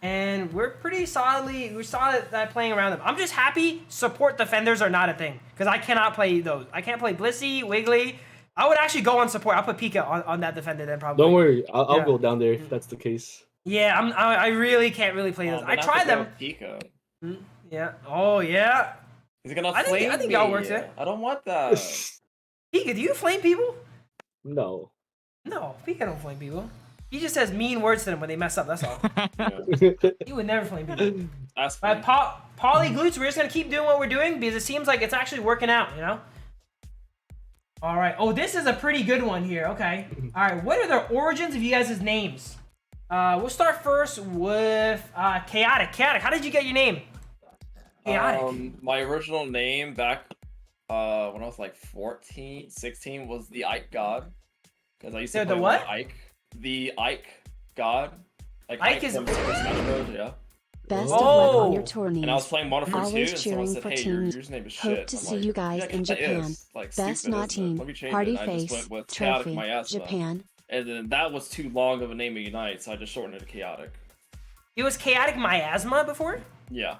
And we're solid at playing around them. I'm just happy support defenders are not a thing, because I cannot play those. I can't play Blissey, Wiggly. I would actually go on support. I'll put Pika on that defender then probably. Don't worry, I'll go down there if that's the case. Yeah, I really can't play those. I tried them. Pika. Yeah. Oh yeah. He's gonna flame I think me. y'all works it. I don't want that. Pika, do you flame people? No. No, Pika don't flame people. He just says mean words to them when they mess up. That's all. He would never flame people. That's fine. Polyglutes, we're just gonna keep doing what we're doing because it seems like it's actually working out. You know. All right. Oh, this is a pretty good one here. Okay. All right. What are the origins of you guys' names? We'll start first with Chaotic. Chaotic, how did you get your name? Chaotic. My original name back when I was like 14, 16 was the Ike God. Because I used to play the what? Ike. The Ike God. Like Ike is... from Super Smash Bros, yeah. Best of luck on your tourneys. And I was playing Modern Warfare 2 Always and someone cheering said, for hey, your teams. username is Hope shit. to I'm see like, you guys yeah, in Japan. Like, Best stupid, not team. Let me change Party it. I just face. went with Chaotic Trophy. Miasma. Japan. And then that was too long of a name to Unite, so I just shortened it to Chaotic. It was Chaotic Miasma before? Yeah.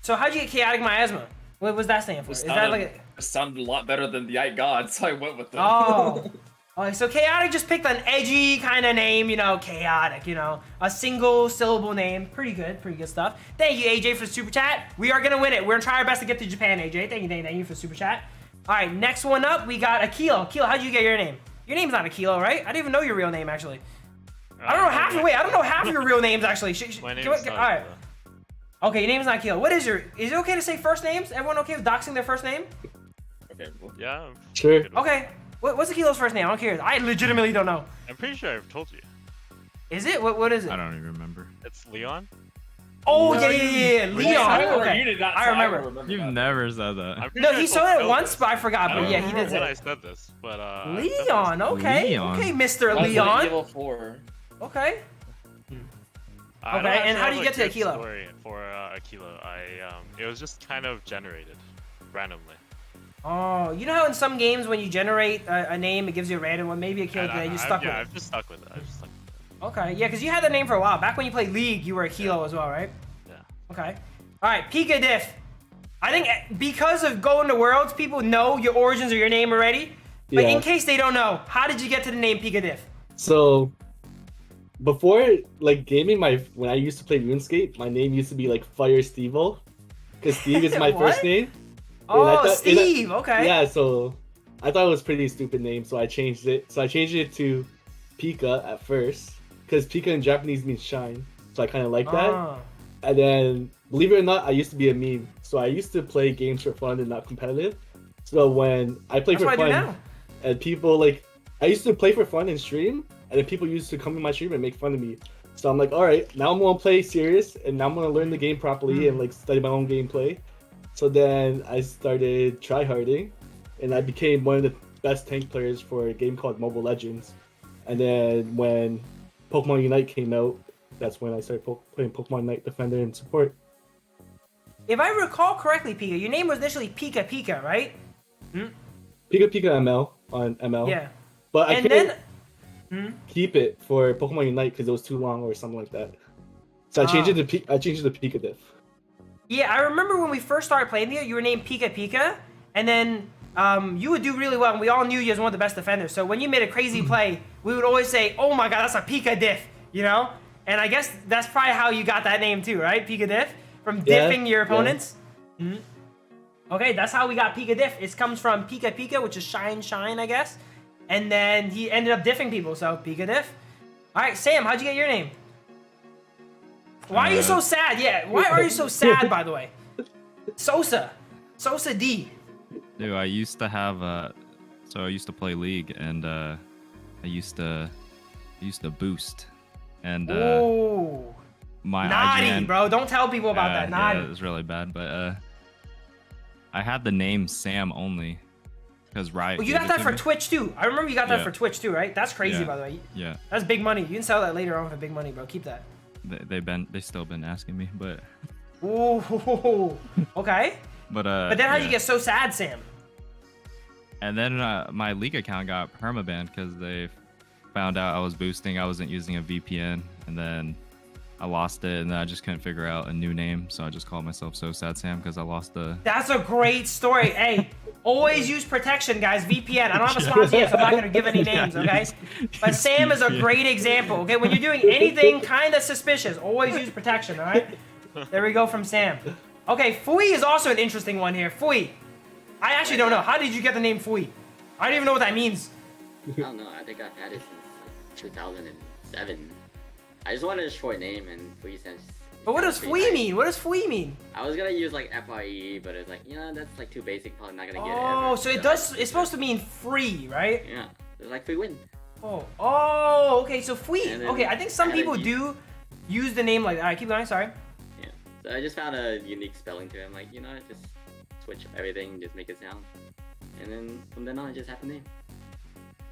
So how'd you get Chaotic Miasma? What was that stand for? Is that like It sounded a lot better than the Ike God, so I went with it. Oh. Okay, so Chaotic just picked an edgy kind of name, you know, Chaotic, you know, a single syllable name. Pretty good stuff. Thank you, AJ, for the super chat. We are gonna win it. We're gonna try our best to get to Japan, AJ. Thank you for the super chat. All right, next one up, we got Akilo. Akilo, how'd you get your name? Your name's not Akilo, right? I didn't even know your real name, actually. I don't know half of your real names, actually. My name is all right. Okay, your name's not Akilo. Is it okay to say first names? Everyone okay with doxing their first name? Okay, cool. Yeah. Sure. Okay. What's Akilo's first name? I'm curious. I legitimately don't know. I'm pretty sure I've told you. Is it? What is it? I don't even remember. It's Leon. Oh, yeah. Leon. Okay. You did not I remember. You've never said that. No, he said it once, but I forgot. But yeah, he did when say I it. said this, but Leon. Okay. Leon. Okay, Mr. That's Leon. Level 4. Okay. I don't Okay, and actually how have do you a get to good Akilo? story for Akilo. It was just kind of generated randomly. Oh, you know how in some games when you generate a name, it gives you a random one? Maybe Akilo, you stuck with it. I've just stuck with it. Okay, yeah, because you had that name for a while. Back when you played League, you were Akilo as well, right? Yeah. Okay. All right, Pika Diff. I think because of going to Worlds, people know your origins or your name already. But in case they don't know, how did you get to the name Pika Diff? So, before like gaming, when I used to play RuneScape, my name used to be like Fire Stevo, because Steve is my first name. Oh, Steve. Okay. Yeah, so I thought it was a pretty stupid name, so I changed it. So I changed it to Pika at first, because Pika in Japanese means shine. So I kind of like that. And then, believe it or not, I used to be a meme. So I used to play games for fun and not competitive. So when I play for fun, and people like, I used to play for fun and stream, and then people used to come in my stream and make fun of me. So I'm like, all right, now I'm gonna play serious, and now I'm gonna learn the game properly and like study my own gameplay. So then I started tryharding, and I became one of the best tank players for a game called Mobile Legends. And then when Pokemon Unite came out, that's when I started playing Pokemon Unite Defender and support. If I recall correctly, Pika, your name was initially Pika Pika, right? Pika Pika ML on ML. Yeah. But I couldn't keep it for Pokemon Unite because it was too long or something like that. So I changed it to Pika Diff. Yeah, I remember when we first started playing you were named Pika Pika, and then you would do really well, and we all knew you as one of the best defenders. So when you made a crazy play, we would always say, "Oh my God, that's a Pika Diff," you know? And I guess that's probably how you got that name too, right? Pika Diff, from diffing your opponents. Yeah. Okay, that's how we got Pika Diff. It comes from Pika Pika, which is shine, I guess. And then he ended up diffing people, so Pika Diff. All right, Sam, how'd you get your name? Why are you so sad? Yeah, why are you so sad, by the way? Sosa D. Dude, I used to have so I used to play League, and I used to boost, and my naughty, IGN, bro. Don't tell people about that. Naughty. Yeah, it was really bad, but I had the name Sam only because Riot. Well, you got that for Twitch too. I remember you got that for Twitch too, right? That's crazy, by the way. Yeah. That's big money. You can sell that later on for big money, bro. Keep that. They still been asking me, but. Ooh. Okay. But then how'd you get so sad, Sam? And then my League account got permabanned because they found out I was boosting. I wasn't using a VPN, and then I lost it, and then I just couldn't figure out a new name, so I just called myself So Sad Sam because I lost the. That's a great story. Hey, always use protection, guys. VPN. I don't have a sponsor yet, so I'm not gonna give any names, okay? But Sam is a great example. Okay, when you're doing anything kind of suspicious, always use protection. All right. There we go from Sam. Okay, Fui is also an interesting one here. Fui. I actually don't know. How did you get the name Fui? I don't even know what that means. I don't know. I think I've had it since like 2007. I just wanted a short name, and Fui says. But what does Fui mean? What does Fui mean? I was gonna use like FIE, but it's like, that's like too basic. Probably not gonna get it. Oh, so it does. It's supposed to mean free, right? Yeah, it's like Fui win. Oh, okay. So Fui. Okay, I think some people do use the name like that. All right, keep going. Sorry. Yeah. So I just found a unique spelling to it. I'm like, just switch up everything, just make it sound, and then from then on, I just have the name.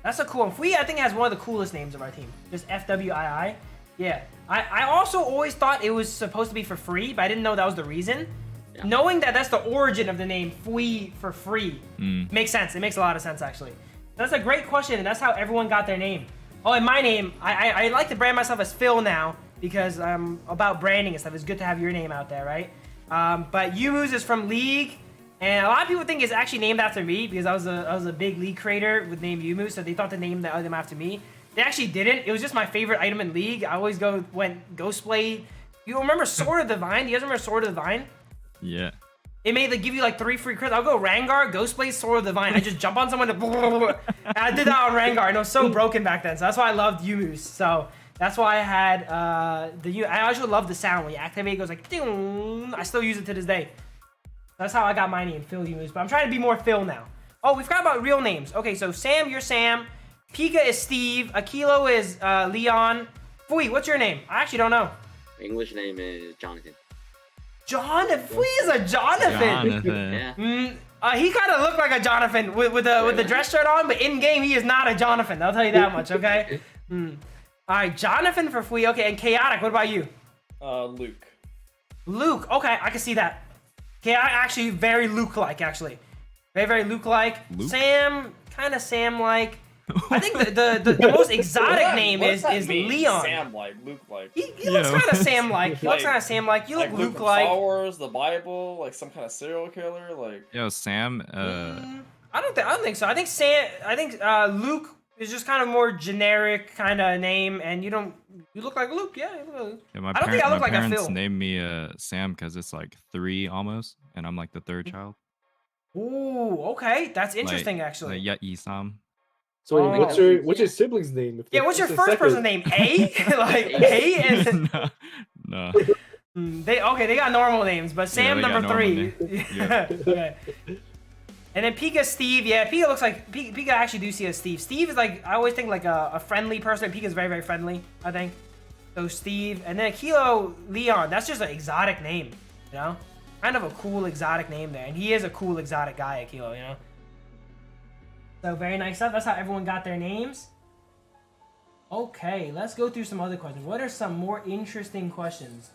That's a cool one. Fui, I think, has one of the coolest names of our team. Just FWII. Yeah. I also always thought it was supposed to be for free, but I didn't know that was the reason. Yeah. Knowing that that's the origin of the name Fui for free makes sense. It makes a lot of sense, actually. That's a great question, and that's how everyone got their name. Oh, and my name, I like to brand myself as Phil now because I'm about branding and stuff. It's good to have your name out there, right? But Youmuus is from League, and a lot of people think it's actually named after me because I was a big League creator with name Youmuus, so they thought to name the item after me. They actually didn't. It was just my favorite item in League. I always went Ghostblade. You remember Sword of the Divine? You guys remember Sword of the Divine? Yeah. It made give you like 3 free crits. I'll go Rengar, Ghostblade, Sword of the Divine. I just jump on someone to. I did that on Rengar, and it was so broken back then. So that's why I loved Youmuus. So that's why I had I actually love the sound when you activate. It goes like. Ding! I still use it to this day. That's how I got my name, Phil Youmuus. But I'm trying to be more Phil now. Oh, we forgot about real names. Okay, so Sam, you're Sam. Pika is Steve. Akilo is Leon. Fui, what's your name? I actually don't know. My English name is Jonathan. Jonathan? Fui is a Jonathan. Yeah. He kind of looked like a Jonathan with the dress shirt on, but in game he is not a Jonathan. I'll tell you that much. Okay. All right, Jonathan for Fui. Okay, and Chaotic. What about you? Luke. Luke. Okay, I can see that. Chaotic actually very Luke-like. Actually, very Luke-like. Luke? Sam, kind of Sam-like. I think the most exotic name is Leon. Sam-like, Luke-like. He looks kind of Sam-like. He looks kind of Sam-like. You look Luke-like. Star Wars, the Bible, like some kind of serial killer, like. Yo, Sam. I don't think so. I think Luke It's just kind of more generic kind of name, and you look like Luke, yeah. I don't think I look like a Phil. My parents named me Sam because it's like 3 almost, and I'm like the 3rd child. Ooh, okay, that's interesting actually. Like Sam. So what's your sibling's name? Yeah, what's your first person's name? A? Like A and no. They got normal names, but Sam number 3. Yeah. Okay. And then Pika Steve, yeah, Pika looks like Pika actually do see as Steve. Steve is like I always think like a friendly person. Pika's very, very friendly, I think. So Steve, and then Kilo Leon, that's just an exotic name, you know? Kind of a cool exotic name there. And he is a cool exotic guy at Kilo, you know? So very nice stuff. That's how everyone got their names. Okay, let's go through some other questions. What are some more interesting questions?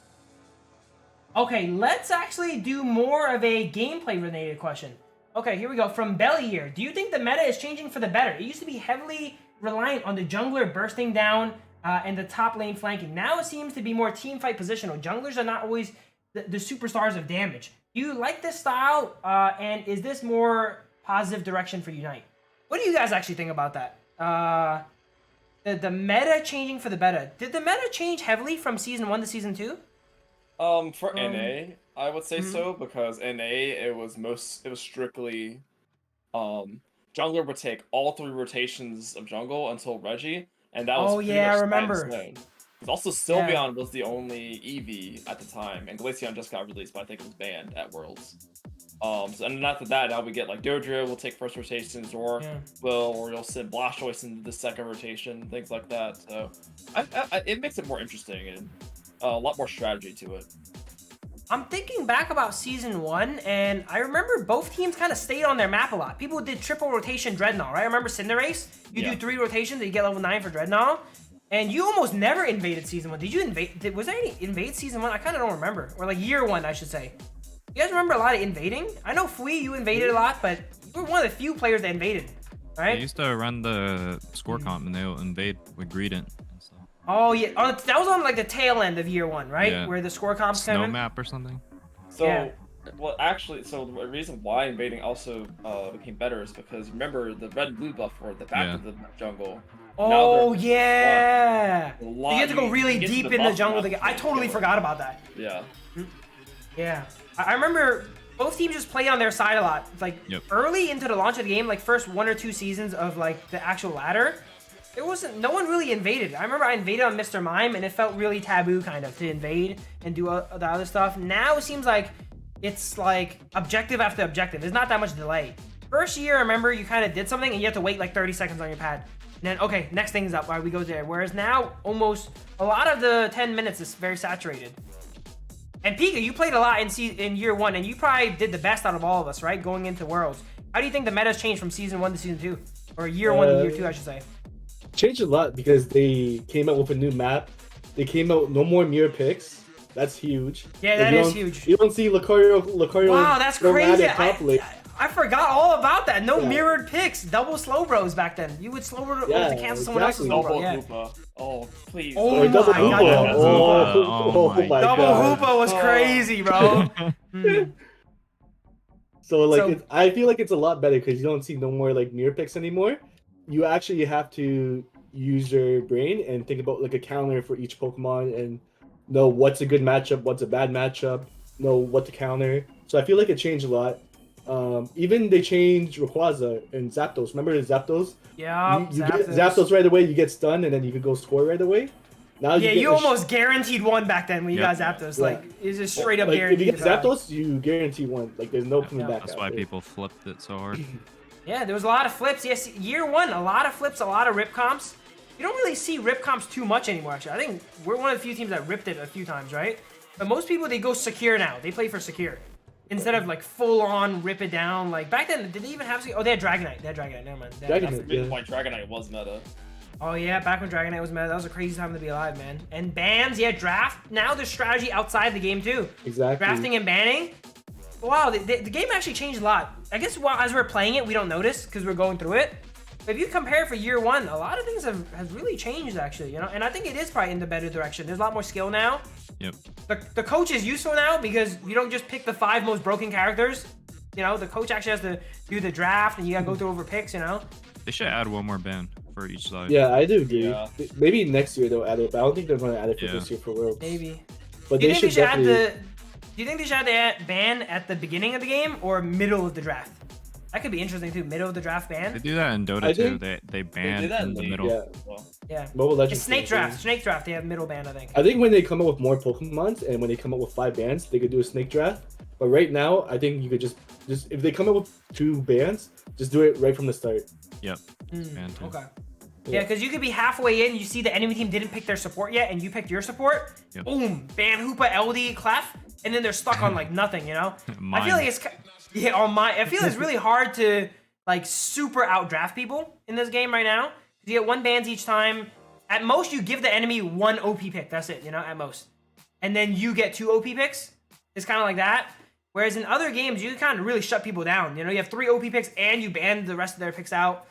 Okay, let's actually do more of a gameplay related question. Okay, here we go. From Belly here. Do you think the meta is changing for the better? It used to be heavily reliant on the jungler bursting down and the top lane flanking. Now it seems to be more team fight positional. Junglers are not always the superstars of damage. Do you like this style? And is this more positive direction for Unite? What do you guys actually think about that? The meta changing for the better. Did the meta change heavily from Season 1 to Season 2? For NA, I would say so, because NA it was strictly jungler would take all 3 rotations of jungle until Reggie, and that was I remember. Because also Sylveon was the only EV at the time, and Glaceon just got released, but I think it was banned at Worlds. So, and after that, now we get like Dodrio will take first rotations, or you'll send Blastoise into the second rotation, things like that. So, it makes it more interesting and a lot more strategy to it. I'm thinking back about Season 1, and I remember both teams kind of stayed on their map a lot. People did triple rotation Dreadnought, right? I remember Cinderace, you do 3 rotations, and you get level 9 for Dreadnought. And you almost never invaded Season 1. Did you invade? Was there any invade Season 1? I kind of don't remember. Or like Year 1, I should say. You guys remember a lot of invading? I know Fui, you invaded a lot, but you were one of the few players that invaded, right? They used to run the score comp, and they'll invade with Greedent. Oh yeah, that was on like the tail end of Year 1, right? Yeah. Where the score comps come in. Snow map or something. So, well, actually, so the reason why invading also became better is because remember the red and blue buff were at the back of the jungle. Oh yeah, you have to go really deep in the jungle. I totally forgot about that. Yeah. Yeah, I remember both teams just played on their side a lot. Like early into the launch of the game, like first 1 or 2 seasons of like the actual ladder. No one really invaded. I remember I invaded on Mr. Mime, and it felt really taboo kind of to invade and do the other stuff. Now it seems like it's like objective after objective. There's not that much delay. First year, I remember you kind of did something and you have to wait like 30 seconds on your pad. And then, okay, next thing's up. All right, we go there. Whereas now, almost a lot of the 10 minutes is very saturated. And Pika, you played a lot in Year 1, and you probably did the best out of all of us, right? Going into Worlds. How do you think the meta's changed from Season 1 to Season 2? Or Year 1 to Year 2, I should say. Changed a lot because they came out with a new map. They came out no more mirror picks. That's huge. Yeah, that is huge. You don't see Lucario. Wow, that's crazy. I forgot all about that. No mirrored picks. Double slow bros back then. You would slow bro to cancel someone else's slow bro. Yeah. Oh, please. Oh, my god. Oh my god. Double Hoopa was crazy, bro. So I feel like it's a lot better because you don't see no more like mirror picks anymore. You actually have to use your brain and think about like a counter for each Pokemon and know what's a good matchup, what's a bad matchup, know what to counter. So I feel like it changed a lot. Even they changed Rayquaza and Zapdos. Remember the Zapdos? Yeah, you get Zapdos right away, you get stunned, and then you could go score right away. Now you almost guaranteed one back then when you got Zapdos. Yeah. Like, it's just straight up guaranteed. If you get Zapdos, you guarantee one. Like, there's no coming back. That's why people flipped it so hard. Yeah, there was a lot of flips. Yes, Year 1, a lot of flips, a lot of rip comps. You don't really see rip comps too much anymore, actually. I think we're one of the few teams that ripped it a few times, right? But most people, they go secure now. They play for secure. Instead of, like, full-on rip it down. Like, back then, did they even have secure? Oh, they had Dragonite. Never mind. Dragonite was meta. Oh, yeah, back when Dragonite was meta. That was a crazy time to be alive, man. And bans, draft. Now there's strategy outside the game, too. Exactly. Drafting and banning. Wow, the game actually changed a lot. I guess as we're playing it, we don't notice because we're going through it. But if you compare for Year 1, a lot of things have really changed, actually, you know? And I think it is probably in the better direction. There's a lot more skill now. Yep. The coach is useful now because you don't just pick the 5 most broken characters. You know, the coach actually has to do the draft and you gotta go through over picks, you know? They should add one more ban for each side. Yeah, I do agree. Yeah. Maybe next year they'll add it, but I don't think they're going to add it for Yeah. this year for Worlds. Maybe. But Do you they think should definitely. do you think they should add the ban at the beginning of the game or middle of the draft? That could be interesting too. Middle of the draft They ban. do that in Dota I too. think They ban do that in in the League. middle. Yeah. Well, Yeah. Mobile Legends. It's Snake too. draft. Snake draft. They have middle ban, I think. I think when they come up with more Pokemons and when they come up with 5 bans, they could do a snake draft. But right now, I think you could just if they come up with 2 bans, just do it right from the start. Yep. Ban too. Okay. Yeah. Yeah, because you could be halfway in, you see the enemy team didn't pick their support yet, and you picked your support. Yep. Boom, ban Hoopa, LD, Clef, and then they're stuck on like nothing, you know? I Mine. feel like it's I feel it's really hard to like super outdraft people in this game right now. You get 1 bans each time. At most, you give the enemy 1 OP pick. That's it, you know, at most. And then you get 2 OP picks. It's kind of like that. Whereas in other games, you kind of really shut people down. You know, you have 3 OP picks and you ban the rest of their picks out.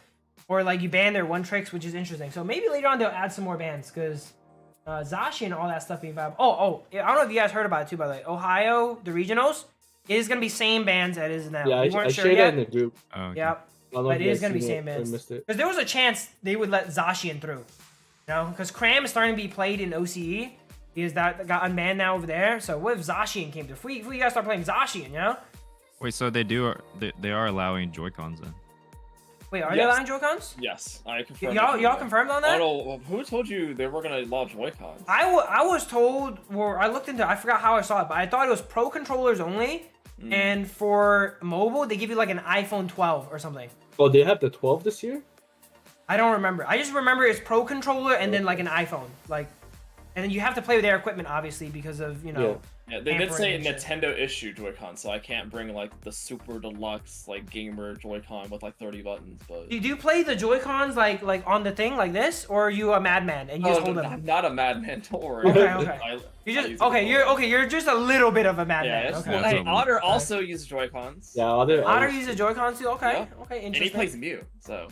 Or like you ban their 1 tricks, which is interesting. So maybe later on they'll add some more bans because Zashi and all that stuff being viable. Oh, I don't know if you guys heard about it too, by the way. Ohio, the regionals, is going to be same bans that it is now. Yeah, We I weren't sure shared yet. that in the group. Oh, okay. Yep. I don't know But if it you is guys going to be seen same it or bans. missed it. Because there was a chance they would let Zacian through. You know? Because Cram is starting to be played in OCE. Because that got unbanned now over there. So what if Zacian came through? If we guys start playing Zacian, you know? Wait, so they are allowing Joy-Cons then? Wait, are they Yes. allowing Joy-Cons? yes, I confirmed. Y'all confirmed on that? Oh, no, who told you they were gonna allow Joy-Cons? I was told, or I looked into it, I forgot how I saw it, but I thought it was pro controllers only. And for mobile, they give you like an iPhone 12 or something. Oh, they have the 12 this year? I don't remember. I just remember it's pro controller and then like an iPhone. Like, and then you have to play with their equipment, obviously, because of, you know. Yeah, they did say Tampering and shit. Nintendo issued Joy-Con, so I can't bring like the super deluxe like gamer Joy-Con with like 30 buttons. But Do you play the Joy-Cons like on the thing like this, or are you a madman and you just hold them? I'm not a madman. Don't worry. Okay. You just you're just a little bit of a madman. Yeah, it's, Okay. well, hey, Otter also uses Joy-Cons. Yeah, Otter uses Joy-Cons too. Okay. Yeah. Okay. And he Interesting. plays Mew, so.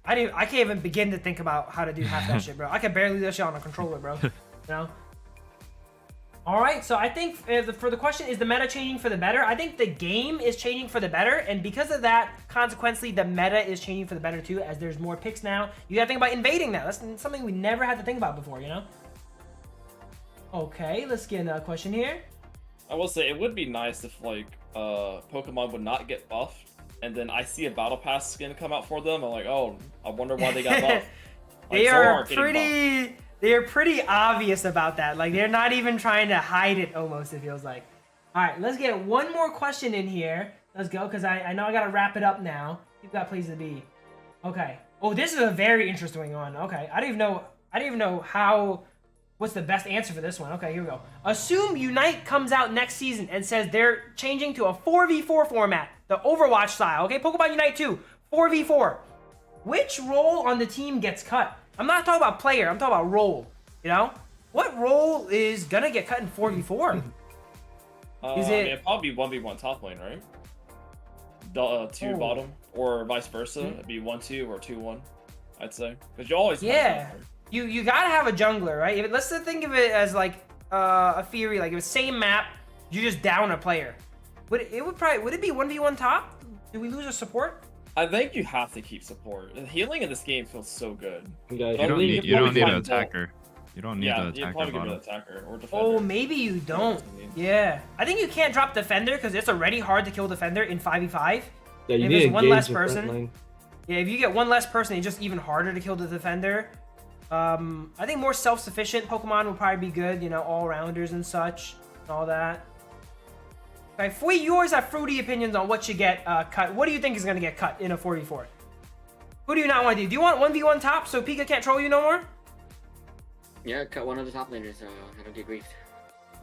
I can't even begin to think about how to do half that shit, bro. I can barely do that shit on a controller, bro. You know. All right, so I think for the question, is the meta changing for the better? I think the game is changing for the better, and because of that, consequently, the meta is changing for the better too, as there's more picks now. You gotta think about invading that. That's something we never had to think about before, you know? Okay, let's get another question here. I will say, it would be nice if, like, Pokemon would not get buffed, and then I see a Battle Pass skin come out for them, I'm like, oh, I wonder why they got buffed. Like, They are Zoroark getting buffed. They're pretty obvious about that. Like, they're not even trying to hide it, almost, it feels like. All right, let's get one more question in here. Let's go, because I know I got to wrap it up now. You've got places to be. Okay. Oh, this is a very interesting one. Okay. I don't even know what's the best answer for this one. Okay, here we go. Assume Unite comes out next season and says they're changing to a 4v4 format, the Overwatch style. Okay, Pokemon Unite 2, 4v4. Which role on the team gets cut? I'm not talking about player, I'm talking about role. You know? What role is gonna get cut in 4v4? Is it it'd probably be 1v1 top lane, right? Two bottom, or vice versa. It'd be 1-2 or 2-1, I'd say. Because you always yeah. You gotta have a jungler, right? Let's think of it as like a theory, like if it's same map, you just down a player. Would it be 1v1 top? Do we lose a support? I think you have to keep support. Healing in this game feels so good. Yeah, You don't need an attacker. You don't need an you attacker probably get an bottom. attacker or defender. Oh, maybe you don't. Yeah. I think you can't drop defender because it's already hard to kill defender in 5v5. Yeah, you If need there's to one less engage the front person. line. Yeah, if you get one less person, it's just even harder to kill the defender. I think more self-sufficient Pokemon would probably be good, you know, all-rounders and such, and all that. Okay, Fui, you always have fruity opinions on what should get cut. What do you think is going to get cut in a 4v4? Who do you not want to do? Do you want 1v1 top so Pika can't troll you no more? Yeah, cut one of the top laners so I don't get griefed.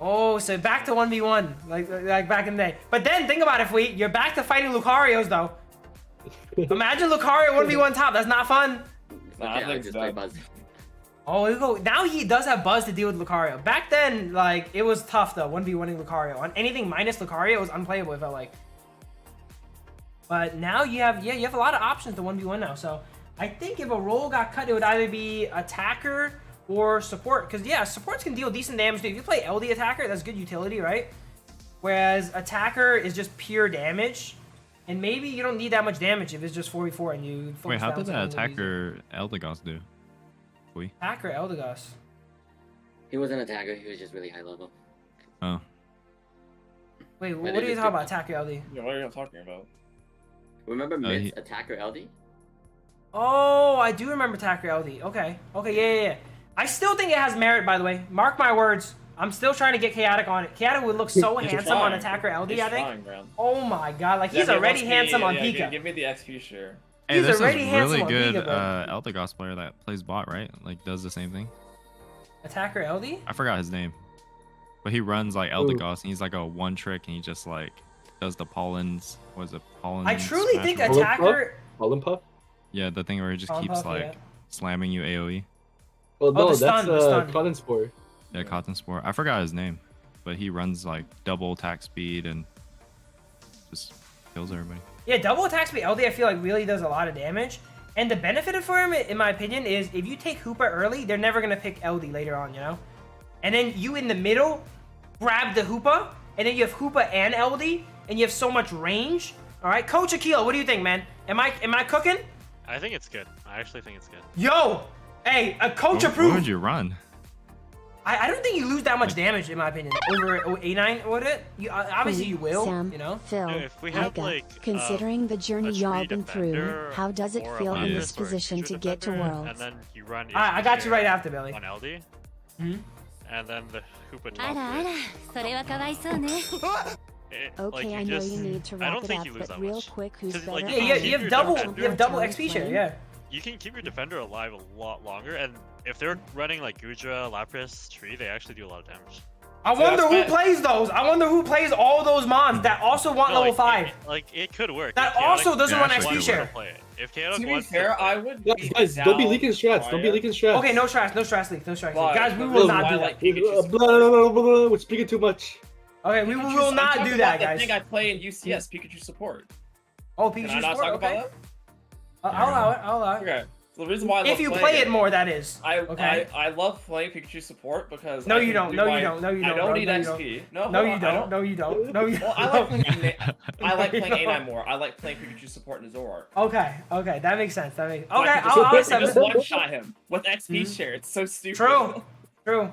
Oh, so back to 1v1, like back in the day. But then, think about it, Fui. You're back to fighting Lucarios, though. Imagine Lucario 1v1 top. That's not fun. Nah, Okay, I I think just so. play Buzz. Oh, here we go. Now he does have Buzz to deal with Lucario. Back then, like, it was tough, though, 1v1ing Lucario. On anything minus Lucario, it was unplayable, it felt like. But now you have a lot of options to 1v1 now. So I think if a role got cut, it would either be attacker or support. Because, yeah, supports can deal decent damage, too. If you play LD attacker, that's good utility, right? Whereas attacker is just pure damage. and maybe you don't need that much damage if it's just 4v4 and you. Wait, how did that attacker Eldegoss do? Attacker Eldegoss. He was an attacker. He was just really high level. Oh. Wait, what are you talking about, attacker LD? Yeah, what are you talking about? Remember Mid's attacker LD? Oh, I do remember attacker LD. Okay, yeah. I still think it has merit, by the way. Mark my words. I'm still trying to get Chaotic on it. Chaotic would look so handsome on attacker LD, I think. Oh my god, like he's already handsome on Pika. Give me the XP share. Hey, he's already handsome on Pika. Really good Eldegoss player that plays bot, right? Like does the same thing. Attacker LD? I forgot his name. But he runs like Eldegoss and he's like a one trick and he just like does the pollens. What is it? Pollen. I truly think attacker. Pollen puff? Yeah, the thing where he just keeps like slamming you AoE. Well, no, that's Cotton Spore. Yeah, Cotton Spore. I forgot his name, but he runs like double attack speed and just kills everybody. Yeah, double attack speed LD I feel like really does a lot of damage. And the benefit for him, in my opinion, is if you take Hoopa early, they're never going to pick LD later on, you know? And then you in the middle grab the Hoopa, and then you have Hoopa and LD, and you have so much range. All right, Coach Akil, what do you think, man? Am I cooking? I think it's good. I actually think it's good. Yo, hey, a coach approved. What would you run? I don't think you lose that much damage, in my opinion, over A9, would it? Obviously you will, Sam, you know? Phil, if we have, like, considering the journey y'all been through, how does it feel in this Alliance or position to get to Defender, Worlds? And then you run I got you right after, Billy. on LD, and then the Hoopa top Okay, I know you need to wrap it up, but real quick, who's better? Like, Yeah, you have double XP share, yeah. You can keep your defender alive a lot longer, and if they're running like Gudra, Lapras, Tree, they actually do a lot of damage. I wonder who plays those. I wonder who plays all those mons that also want level 5. It could work. That also doesn't run XP share. If Chaotic to be fair, I would. Guys, don't be leaking strats. Don't be leaking strats. Okay, no strats leak. Guys, we will not do that. We're speaking too much. Okay, we will not do that, guys. I think I play in UCS Pikachu support. Oh, Pikachu support. Okay. I'll allow it. Okay. So the reason why I if you play it more, that is. I love playing Pikachu support because no, you don't. I don't need XP. No, you don't. No, you don't. Well, I like playing A9 more. I like playing Pikachu support in Zoroark. Okay, that makes sense. Okay, I'll just one-shot him with XP share. It's so stupid. True.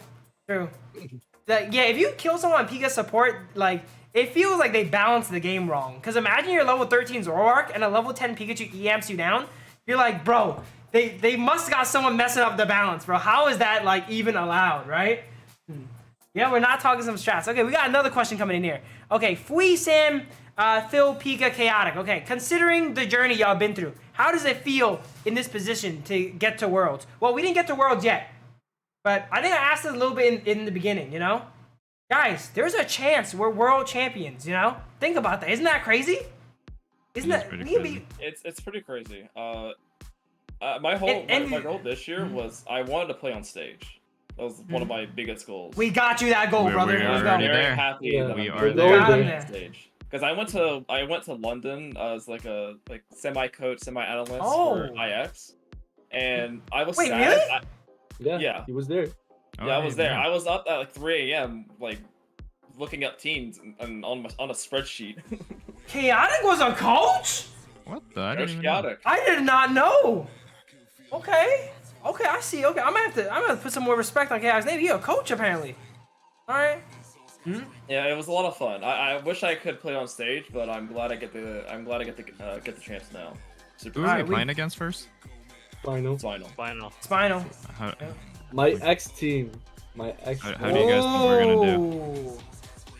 Yeah, if you kill someone on Pika support, like it feels like they balanced the game wrong. Because imagine you're level 13 Zoroark and a level 10 Pikachu E-amps you down. You're like, bro, they must got someone messing up the balance, bro. How is that like even allowed, right? Yeah, we're not talking some strats. Okay, we got another question coming in here. Okay, Fui, Sam, Phil, Pika, Chaotic. Okay, considering the journey y'all been through, how does it feel in this position to get to Worlds? Well, we didn't get to Worlds yet, but I think I asked it a little bit in the beginning, you know? Guys, there's a chance we're world champions, you know? Think about that. Isn't that crazy? Isn't that crazy? It's pretty crazy. My goal this year was I wanted to play on stage. That was one of my biggest goals. We got you that goal, brother. Let's go. I'm very happy that we I'm are there on stage. Because I went to London as like a semi-coach, semi-analyst for IX, and I was sad. Really? Yeah, he was there. Yeah, I was there. I was up at like 3 a.m. like looking up teams and on a spreadsheet. Chaotic was a coach? What the? I did not know. Okay, I see. Okay, I'm gonna have to put some more respect on Chaotic's name. You're a coach apparently. All right. Yeah, it was a lot of fun. I wish I could play on stage, but I'm glad I get the chance now. Who are we playing against first? Spinal. My ex team. How do you guys think we're gonna do?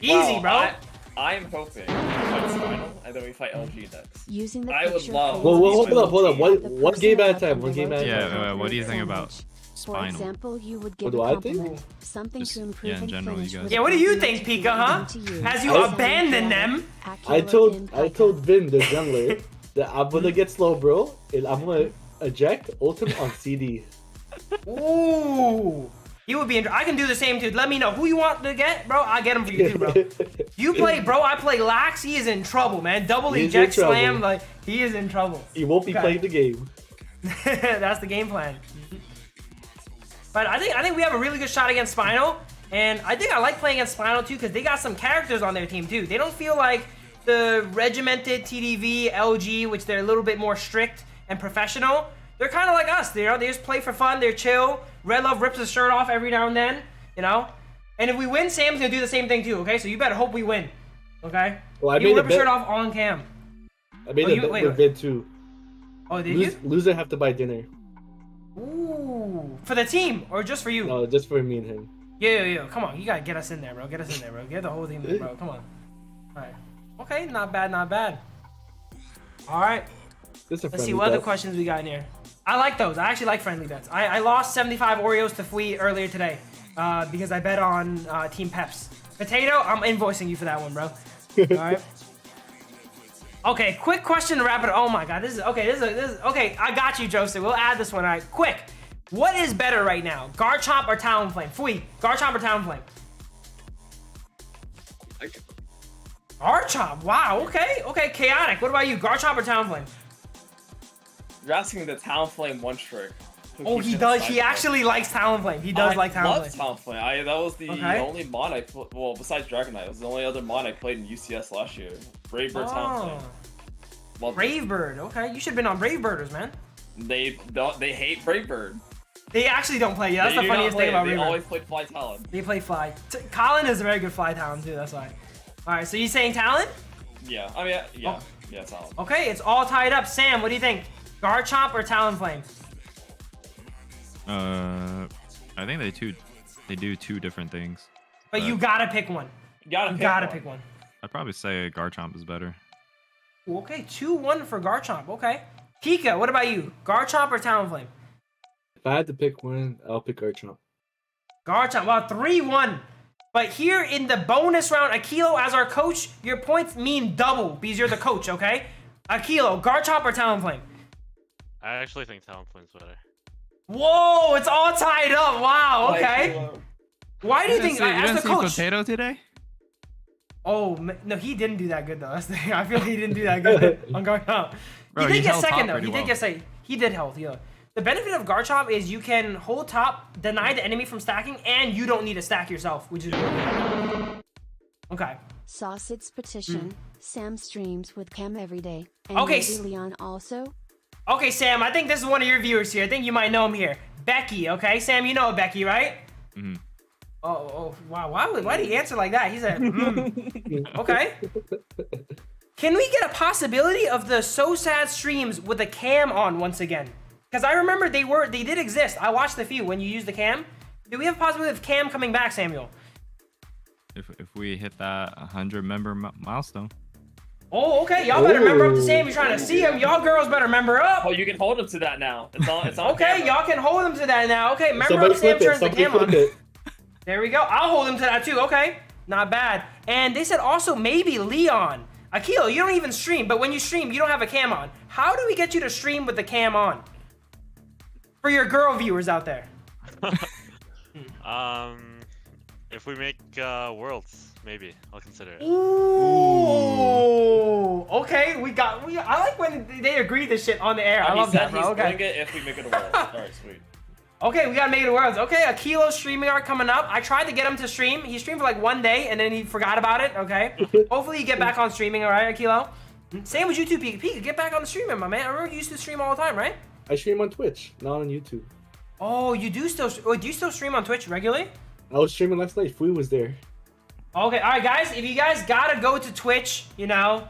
Easy, bro. I'm hoping we fight Spinal and then we fight LG next. Using the I would love. Well, hold up. One game at a time. Yeah. What do you think about For Spinal? example, you would give What a do I think? compliment, something to improve in and general, you finish guys. with Yeah, a what do you compliment think, Pika, huh? given to you. Has you Sounding abandoned dramatic, them? I accurate, told Vin, the jungler, that I'm gonna get slow, bro, and I'm gonna eject ultimate on CD. Ooh. He would be. I can do the same, dude. Let me know who you want to get, bro. I'll get him for you too, bro. You play, bro. I play Lax. He is in trouble, man. Double eject slam, like he is in trouble. He won't be playing the game. That's the game plan. But I think we have a really good shot against Spinal, and I think I like playing against Spinal too because they got some characters on their team too. They don't feel like the regimented TDV, LG, which they're a little bit more strict and professional, they're kind of like us. You know, they just play for fun. They're chill. Red Love rips his shirt off every now and then. You know, and if we win, Sam's gonna do the same thing too. Okay, so you better hope we win. Okay. Well, He'll rip his shirt off on cam. I made a bet with Vid too. Oh, did you? Loser have to buy dinner. Ooh, for the team or just for you? No, just for me and him. Yeah. Come on, you gotta get us in there, bro. Get us in there, bro. Get the whole team in, bro. Come on. All right. Okay, not bad. All right. Let's see what other questions we got in here. I like those. I actually like friendly bets. I lost 75 Oreos to Fui earlier today because I bet on Team Peps. Potato, I'm invoicing you for that one, bro. All right. Okay, quick question to wrap it up. Oh my god, this is okay. I got you, Joseph. We'll add this one. All right, quick. What is better right now, Garchomp or Talonflame? Fui, Garchomp or Talonflame? Garchomp. Wow. Okay. Chaotic. What about you, Garchomp or Talonflame? You're asking the Talonflame one trick. Oh, he does. He actually likes Talonflame. He does like Talonflame. I love Talonflame. That was the only mon I played. Well, besides Dragonite, it was the only other mon I played in UCS last year. Bravebird Talonflame. Bravebird. Okay, you should have been on Bravebirders, man. They hate Bravebird. They actually don't play. Yeah, that's the funniest thing about Bravebird. They always play Fly Talon. They play Fly. Colin is a very good Fly Talon too. That's why. All right, so you saying Talon? Yeah. I mean, yeah, Talon. Okay, it's all tied up. Sam, what do you think? Garchomp or Talonflame? I think they do two different things. But you gotta pick one. You gotta pick one. I'd probably say Garchomp is better. Okay, 2-1 for Garchomp. Okay. Pika, what about you? Garchomp or Talonflame? If I had to pick one, I'll pick Garchomp. Garchomp. Wow, 3-1. But here in the bonus round, Akilo, as our coach, your points mean double because you're the coach, okay? Akilo, Garchomp or Talonflame? I actually think Talonflame's better. Whoa, it's all tied up. Wow, okay. Why do you think, as the coach... Potato today? Oh, no, he didn't do that good, though. That's the thing. I feel he didn't do that good on Garchomp. He did get second, though. He did get second. He did health, yeah. The benefit of Garchomp is you can hold top, deny the enemy from stacking, and you don't need to stack yourself, which is really good. Okay. Saucid's petition. Sam streams with Cam every day. And okay. Leon also. Okay, Sam, I think this is one of your viewers here. I think you might know him here. Becky, okay? Sam, you know Becky, right? Mm-hmm. Oh, wow. Why did he answer like that? He said, Okay. Can we get a possibility of the So Sad streams with a cam on once again? Because I remember they did exist. I watched the few when you used the cam. Do we have a possibility of cam coming back, Samuel? If we hit that 100 member milestone. Oh, okay. Y'all better member up to Sam. You're trying to see him. Y'all girls better member up. Oh, you can hold him to that now. It's on okay, y'all can hold him to that now. Okay, member up Sam turns the cam on. There we go. I'll hold him to that too. Okay, not bad. And they said also maybe Leon. Akilo, you don't even stream, but when you stream, you don't have a cam on. How do we get you to stream with the cam on? For your girl viewers out there. If we make Worlds, maybe I'll consider it. Ooh. Okay, I like when they agree this shit on the air. I love that, bro. Okay. Doing it if we make it a World. Alright, sweet. Okay, we gotta make it a Worlds. Okay, Akilo's streaming art coming up. I tried to get him to stream. He streamed for like 1 day and then he forgot about it. Okay. Hopefully you get back on streaming, alright, Akilo? Same with you too, Pika. Pika, get back on the streaming, my man. I remember you used to stream all the time, right? I stream on Twitch, not on YouTube. Oh, you do still? Do you still stream on Twitch regularly? I was streaming last night. Fui was there. Okay, all right, guys. If you guys gotta go to Twitch, you have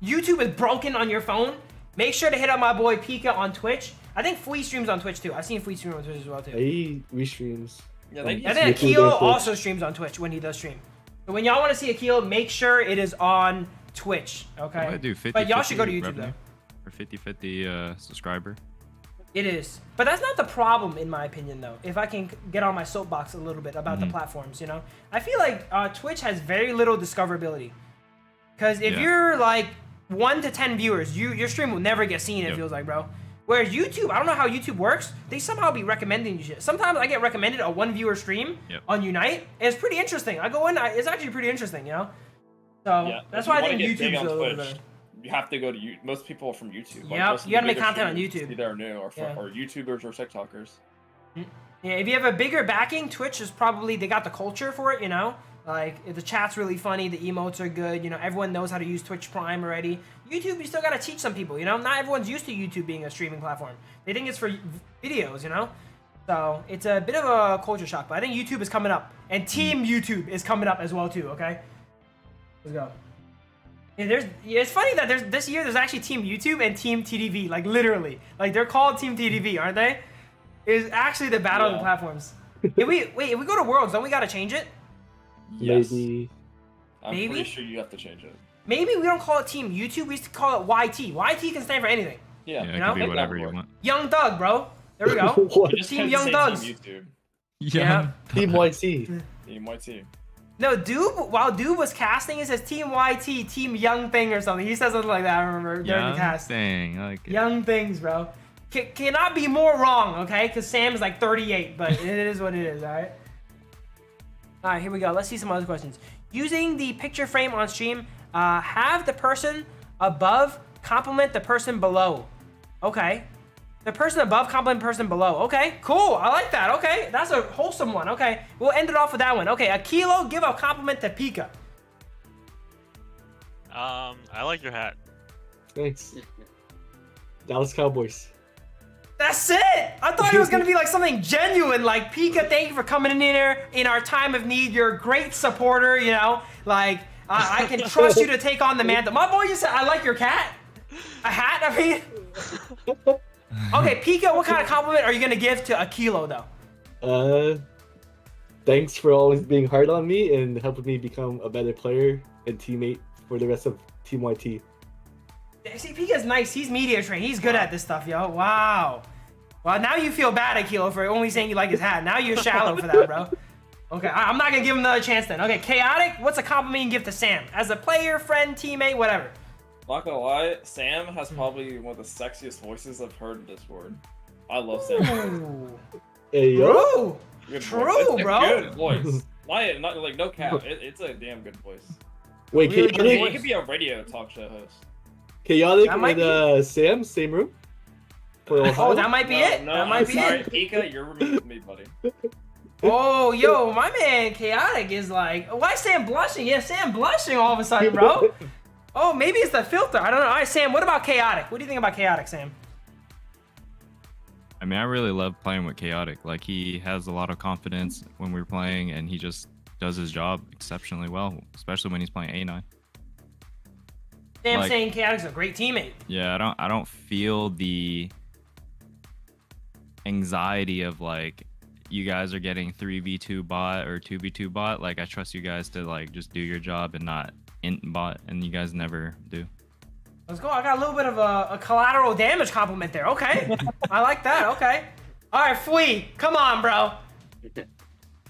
YouTube is broken on your phone. Make sure to hit up my boy Pika on Twitch. I think Fui streams on Twitch too. I've seen Fui stream on Twitch as well too. He restreams. Yeah, and then Akilo also streams on Twitch when he does stream. So when y'all want to see Akilo, make sure it is on Twitch. Okay. But y'all should go to YouTube though. Or 50-50 subscriber. It is. But that's not the problem, in my opinion, though. If I can get on my soapbox a little bit about the platforms, I feel like Twitch has very little discoverability. Because if you're like 1 to 10 viewers, your stream will never get seen, it feels like, bro. Whereas YouTube, I don't know how YouTube works. They somehow be recommending you shit. Sometimes I get recommended a 1-viewer stream on Unite, and it's pretty interesting. I go in, it's actually pretty interesting, So that's why I think YouTube's a little better. You have to go to most people are from YouTube. Yeah, you gotta make content on YouTube. Either new or YouTubers or TikTokers. Yeah, if you have a bigger backing, Twitch is probably they got the culture for it, Like, the chat's really funny, the emotes are good, you know, everyone knows how to use Twitch Prime already. YouTube, you still gotta teach some people, you know? Not everyone's used to YouTube being a streaming platform. They think it's for videos, you know? So, it's a bit of a culture shock, but I think YouTube is coming up. And Team YouTube is coming up as well, too, okay? Let's go. Yeah, it's funny that this year there's actually Team YouTube and Team TDV, like, literally. Like, they're called Team TDV, aren't they? It's actually the battle of the platforms. If we go to Worlds, don't we gotta change it? Yes. Maybe. I'm pretty sure you have to change it. Maybe we don't call it Team YouTube, we used to call it YT. YT can stand for anything. Yeah, it you know? can be whatever you want. Young Thug, bro. There we go. Team Young Thugs. Team YouTube. Yeah. Team YT. Team YT. No, Doob, while Doob was casting, it says Team YT, Team Young Thing or something. He says something like that, I remember, during the cast. Thing. I like it. Young Things, bro. Cannot be more wrong, okay? Because Sam is like 38, but it is what it is, alright? Alright, here we go. Let's see some other questions. Using the picture frame on stream, have the person above compliment the person below. Okay. The person above compliment the person below. Okay, cool. I like that. Okay, that's a wholesome one. Okay, we'll end it off with that one. Okay, Akilo, give a compliment to Pika. I like your hat. Thanks. Dallas Cowboys. That's it. I thought it was gonna be like something genuine, like Pika, thank you for coming in here in our time of need. You're a great supporter, you know. Like I can trust you to take on the mantle. My boy just said, "I like your cat." A hat? I mean. Okay, Pika, what kind of compliment are you gonna give to Akilo though? Thanks for always being hard on me and helping me become a better player and teammate for the rest of Team YT. See, Pika's nice. He's media trained. He's good at this stuff, yo. Wow. Well, now you feel bad, Akilo, for only saying you like his hat. Now you're shallow for that, bro. Okay, I'm not gonna give him another chance then. Okay, Chaotic, what's a compliment you can give to Sam? As a player, friend, teammate, whatever. Not gonna lie, Sam has probably one of the sexiest voices I've heard in Discord. I love Sam. Hey, yo. True, bro. Good voice. Not like no cap. It's a damn good voice. Wait, Really he could be a radio talk show host. Chaotic and Sam, same room? Oh, that might be it. No, that might I'm be sorry, it. Pika, you're removed from me, buddy. Oh, yo, my man Chaotic is like, why is Sam blushing? Yeah, Sam blushing all of a sudden, bro. Oh, maybe it's the filter. I don't know. All right, Sam, what about Chaotic? What do you think about Chaotic, Sam? I mean, I really love playing with Chaotic. Like, he has a lot of confidence when we're playing, and he just does his job exceptionally well, especially when he's playing A9. Sam like, saying Chaotic's a great teammate. Yeah, I don't feel the anxiety of like you guys are getting 3v2 bot or 2v2 bot. Like, I trust you guys to like just do your job and not int bot, and you guys never do. Let's go. I got a little bit of a collateral damage compliment there. Okay. I like that. Okay. All right, Fui, come on, bro. All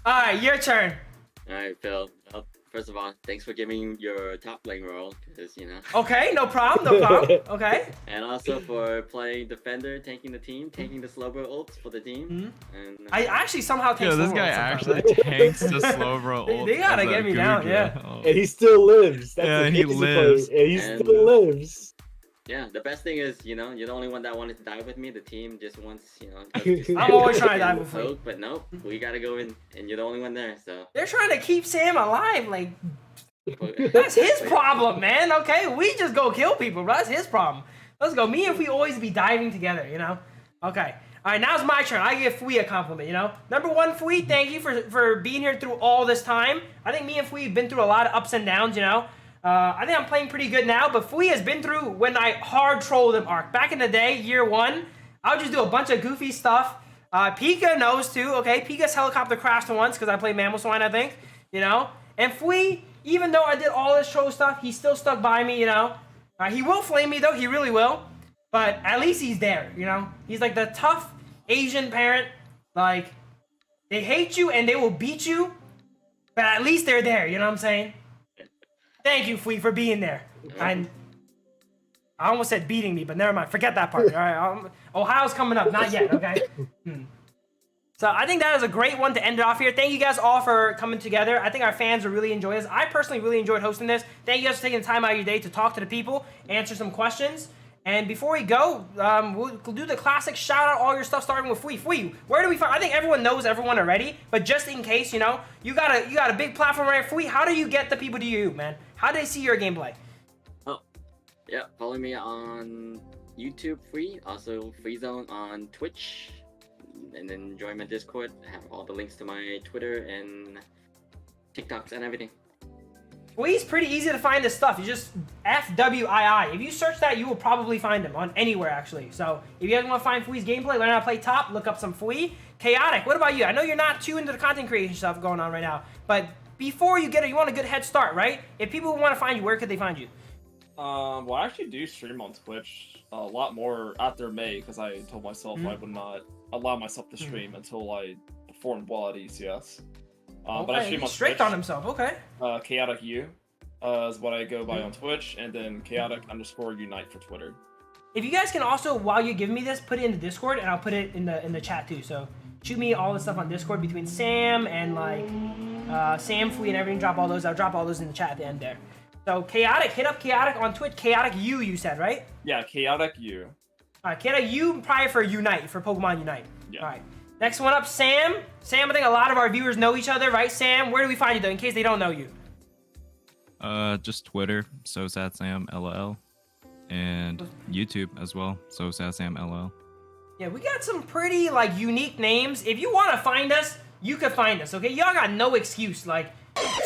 right, your turn. All right, Phil. Well, first of all, thanks for giving your top lane role, because, you know. Okay, no problem, no problem. Okay. And also for playing defender, tanking the team, taking the slow bro ults for the team. And, I actually somehow take this guy actually tanks the slow bro ult. They gotta get me down, yeah. Oh. And he still lives. That's and he lives. And he still lives. Yeah, the best thing is, you know, you're the only one that wanted to die with me. The team just wants, you know. I'm always trying to die with you. But nope, we gotta go in, and you're the only one there, so. They're trying to keep Sam alive, like. That's his problem, man. Okay, we just go kill people, bro. That's his problem. Let's go. Me and Fui always be diving together, you know. Okay. All right, now it's my turn. I give Fui a compliment, you know. Number one, Fui, thank you for being here through all this time. I think me and Fui have been through a lot of ups and downs, you know. I think I'm playing pretty good now, but Fui has been through when I hard trolled him, Arc. Back in the day, year one, I would just do a bunch of goofy stuff. Pika knows too, okay? Pika's helicopter crashed once because I played Mammal Swine, I think, you know. And Fui, even though I did all this troll stuff, he still stuck by me, you know. He will flame me though, he really will. But at least he's there, you know. He's like the tough Asian parent. Like, they hate you and they will beat you, but at least they're there, you know what I'm saying? Thank you, Fui, for being there. I almost said beating me, but never mind. Forget that part. All right, Ohio's coming up. Not yet, okay? So I think that is a great one to end it off here. Thank you guys all for coming together. I think our fans will really enjoy this. I personally really enjoyed hosting this. Thank you guys for taking the time out of your day to talk to the people, answer some questions. And before we go, we'll do the classic shout out all your stuff starting with Fui. Fui, where do we find? I think everyone knows everyone already, but just in case, you know, you got a big platform right. Fui, how do you get the people to you, man? How do they see your gameplay? Oh, yeah, follow me on YouTube, Fui, also FreeZone on Twitch, and then join my Discord. I have all the links to my Twitter and TikToks and everything. Fui's pretty easy to find this stuff. You just FWII. If you search that, you will probably find him on anywhere, actually. So if you guys want to find Fui's gameplay, learn how to play top, look up some Fui. Chaotic, what about you? I know you're not too into the content creation stuff going on right now, but before you get it, you want a good head start, right? If people want to find you, where could they find you? Well, I actually do stream on Twitch a lot more after May, because I told myself I would not allow myself to stream until I performed well at ECS. Okay, but I stream on strict Twitch. on himself. Okay. Chaotic U is what I go by on Twitch, and then chaotic_unite for Twitter. If you guys can also, while you're giving me this, put it in the Discord, and I'll put it in the chat too. So shoot me all the stuff on Discord between Sam and like Sam, Fui, and everything. Drop all those. I'll drop all those in the chat at the end there. So Chaotic, hit up Chaotic on Twitch. Chaotic U, you said, right? Yeah, Chaotic U. All right, Chaotic U, probably for Unite, for Pokemon Unite. Yeah. All right. Next one up, Sam. Sam, I think a lot of our viewers know each other, right? Sam, where do we find you though, in case they don't know you? Just Twitter, so sad Sam LL, and YouTube as well, so sad Sam LL. Yeah, we got some pretty like unique names. If you want to find us, you can find us. Okay, y'all got no excuse. Like,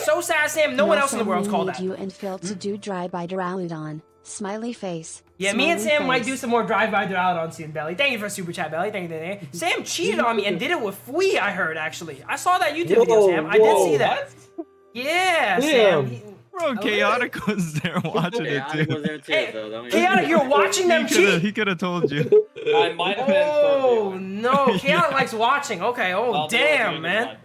so sad Sam. No one else in the world's called that. You and Phil to do drive-by Duraludon. Smiley face. Yeah, me and Sam might do some more drive-by Duraludon soon, Belly. Thank you for Super Chat, Belly. Thank you. Sam cheated on me and did it with Fui, I heard, actually. I saw that YouTube video, Sam. I did see that. What? Yeah, Sam. Bro, Chaotic was there watching it too. Chaotic was there too, Hey, so don't Chaotic, you're watching them cheat? He could have told you. I might have been. Oh, no. Chaotic likes watching. Okay, damn, man.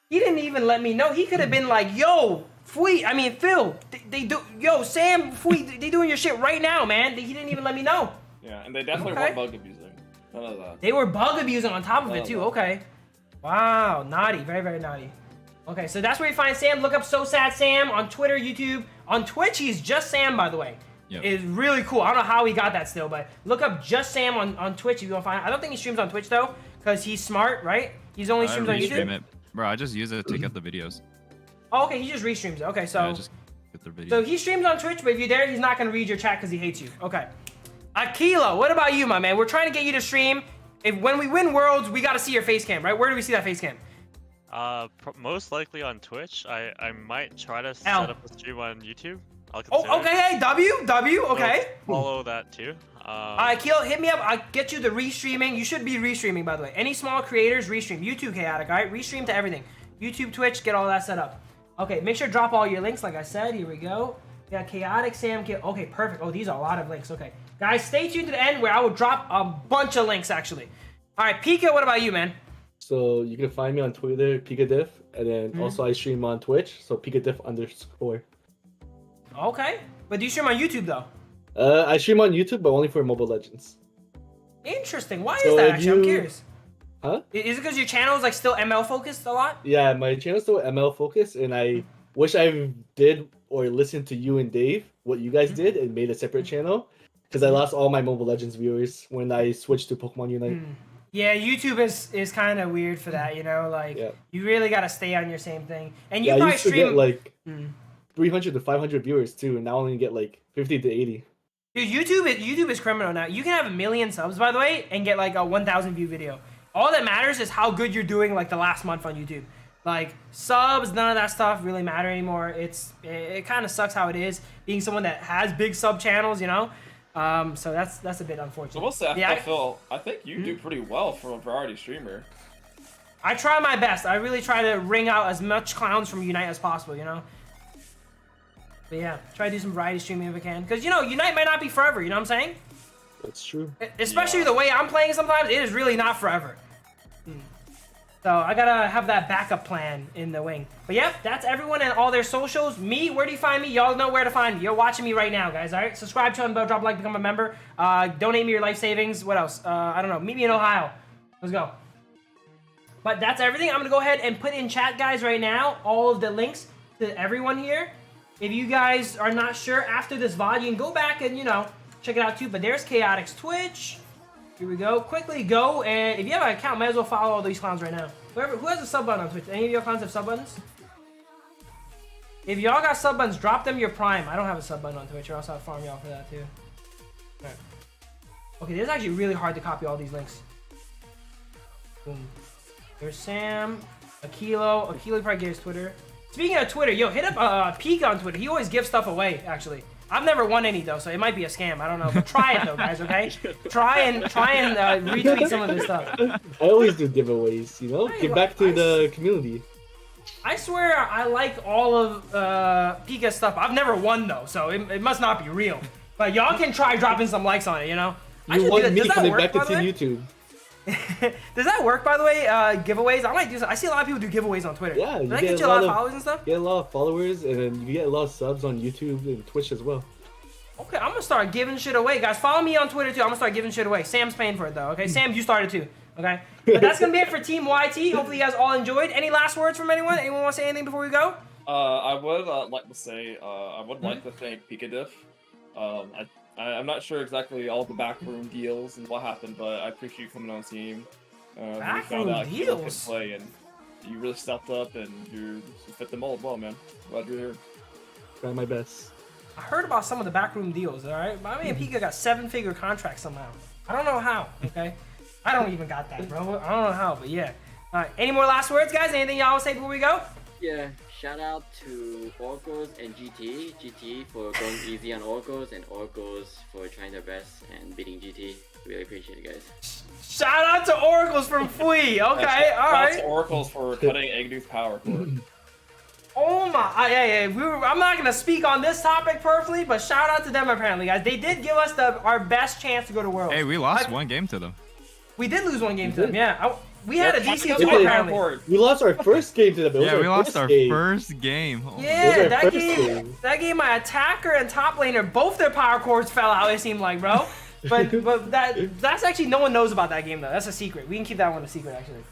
He didn't even let me know. He could have been like, yo, Phil, they do, yo, Sam, they doing your shit right now, man. He didn't even let me know. Yeah, and they definitely weren't bug abusing. None of that. They were bug abusing on top of it too. Okay. Wow, naughty, very, very naughty. Okay, so that's where you find Sam. Look up So Sad Sam on Twitter, YouTube. On Twitch, he's just Sam, by the way. Yep. It's really cool. I don't know how he got that still, but look up just Sam on Twitch if you want to find it. I don't think he streams on Twitch though, because he's smart, right? He's only streams on YouTube. It. Bro, I just use it to get the videos. Oh, okay, he just restreams it. Okay, so just get the videos. So he streams on Twitch, but if you're there, he's not gonna read your chat because he hates you. Okay. Akilo, what about you, my man? We're trying to get you to stream. When we win Worlds, we gotta see your face cam, right? Where do we see that face cam? Most likely on Twitch. I might try to set up a stream on YouTube. Oh, okay, hey, W, okay. So follow that too. Alright, Keel, hit me up. I'll get you the restreaming. You should be restreaming, by the way. Any small creators, restream. YouTube, Chaotic, alright? Restream to everything. YouTube, Twitch, get all that set up. Okay, make sure to drop all your links, like I said. Here we go. We got Chaotic, Sam, okay, perfect. Oh, these are a lot of links. Okay. Guys, stay tuned to the end where I will drop a bunch of links, actually. Alright, Pika, what about you, man? So you can find me on Twitter, PikaDiff, and then also I stream on Twitch, so PikaDiff_. Okay, but do you stream on YouTube though? I stream on YouTube, but only for Mobile Legends. Interesting. Why is that? Actually, I'm curious. Huh? Is it because your channel is like still ML focused a lot? Yeah, my channel's still ML focused, and I wish I did or listened to you and Dave what you guys did and made a separate channel, because I lost all my Mobile Legends viewers when I switched to Pokemon Unite. Yeah, YouTube is kind of weird for that, you know, like you really gotta stay on your same thing. And you probably I used to get like 300 to 500 viewers too, and now I only get like 50 to 80. Dude, YouTube is criminal now. You can have 1 million subs, by the way, and get like a 1,000 view video. All that matters is how good you're doing like the last month on YouTube. Like subs, none of that stuff really matter anymore. It kind of sucks how it is being someone that has big sub channels, you know. So that's a bit unfortunate. So we'll say, Phil, I think you do pretty well for a variety streamer. I try my best. I really try to wring out as much clowns from Unite as possible, you know. But yeah, try to do some variety streaming if I can, because you know Unite might not be forever. You know what I'm saying? That's true. Especially the way I'm playing sometimes, it is really not forever. So I gotta have that backup plan in the wing. But yeah, that's everyone and all their socials. Me, where do you find me? Y'all know where to find me. You're watching me right now, guys. All right, subscribe, channel, bell, drop a like, become a member. Donate me your life savings. What else? I don't know. Meet me in Ohio. Let's go. But that's everything. I'm gonna go ahead and put in chat, guys, right now all of the links to everyone here. If you guys are not sure after this VOD, you can go back and check it out too. But there's Chaotic's Twitch. Here we go. Quickly go, and if you have an account, might as well follow all these clowns right now. Who has a sub button on Twitch? Any of your clowns have sub buttons? If y'all got sub buttons, drop them your prime. I don't have a sub button on Twitch, or else I'll farm y'all for that too. Alright. Okay, this is actually really hard to copy all these links. Boom. There's Sam, Akilo. Akilo probably gave his Twitter. Speaking of Twitter, yo, hit up Pika on Twitter. He always gives stuff away, actually. I've never won any though, so it might be a scam. I don't know, but try it though, guys. Okay? Try and retweet some of this stuff. I always do giveaways. You know, give back to the community. I swear I like all of Pika's stuff. I've never won though, so it must not be real. But y'all can try dropping some likes on it. You know. You won me coming back to Team YouTube. Does that work, by the way? Giveaways? I might do. I see a lot of people do giveaways on Twitter. Yeah, does that get you a lot of followers and stuff? Get a lot of followers, and then you get a lot of subs on YouTube and Twitch as well. Okay, I'm gonna start giving shit away, guys. Follow me on Twitter too. I'm gonna start giving shit away. Sam's paying for it though. Okay, Sam, you started too. Okay, but that's gonna be it for Team YT. Hopefully, you guys all enjoyed. Any last words from anyone? Anyone want to say anything before we go? I would like to say I would like to thank PikaDiff. I'm not sure exactly all the backroom deals and what happened, but I appreciate you coming on team. Backroom deals. Play and you really stepped up and you fit the mold well, man. Glad you're here. Trying my best. I heard about some of the backroom deals. All right, my man Pika got 7-figure contracts somehow. I don't know how. Okay, I don't even got that, bro. I don't know how, but yeah. All right, any more last words, guys? Anything y'all want to say before we go? Yeah, shout out to Oracles and GT. GT for going easy on Oracles, and Oracles for trying their best and beating GT. Really appreciate it, guys. Shout out to Oracles from Fui. Okay, all right. Shout out to Oracles for cutting Agnews power. Oh my, yeah. I'm not gonna speak on this topic personally, but shout out to them apparently, guys. They did give us our best chance to go to Worlds. Hey, we lost one game to them. We did lose one game to them, yeah. We had a DC score apparently. We lost our first game to them. Yeah, we lost our first game. Oh. Yeah, that game, my attacker and top laner, both their power cores fell out, it seemed like, bro. But that's actually, no one knows about that game though. That's a secret. We can keep that one a secret actually.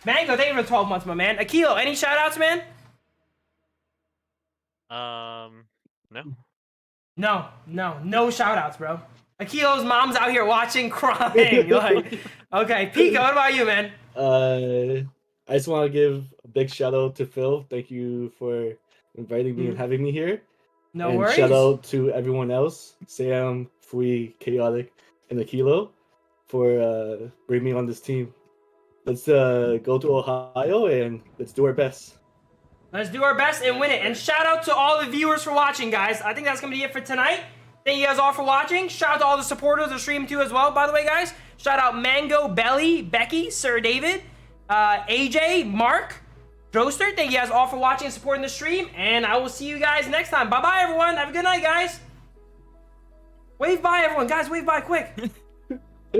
Mango, thank you for 12 months, my man. Akilo, any shout outs, man? No shout outs, bro. Akilo's mom's out here watching, crying. Like, okay, Pika, what about you, man? I just want to give a big shout out to Phil. Thank you for inviting me and having me here. No worries. Shout out to everyone else, Sam, Fui, Chaotic, and Akilo, for bringing me on this team. Let's go to Ohio and let's do our best. Let's do our best and win it. And shout out to all the viewers for watching, guys. I think that's going to be it for tonight. Thank you guys all for watching. Shout out to all the supporters of the stream too as well, by the way, guys. Shout out Mango, Belly, Becky, Sir David, AJ, Mark, Droster. Thank you guys all for watching and supporting the stream. And I will see you guys next time. Bye-bye, everyone. Have a good night, guys. Wave bye, everyone. Guys, wave bye quick.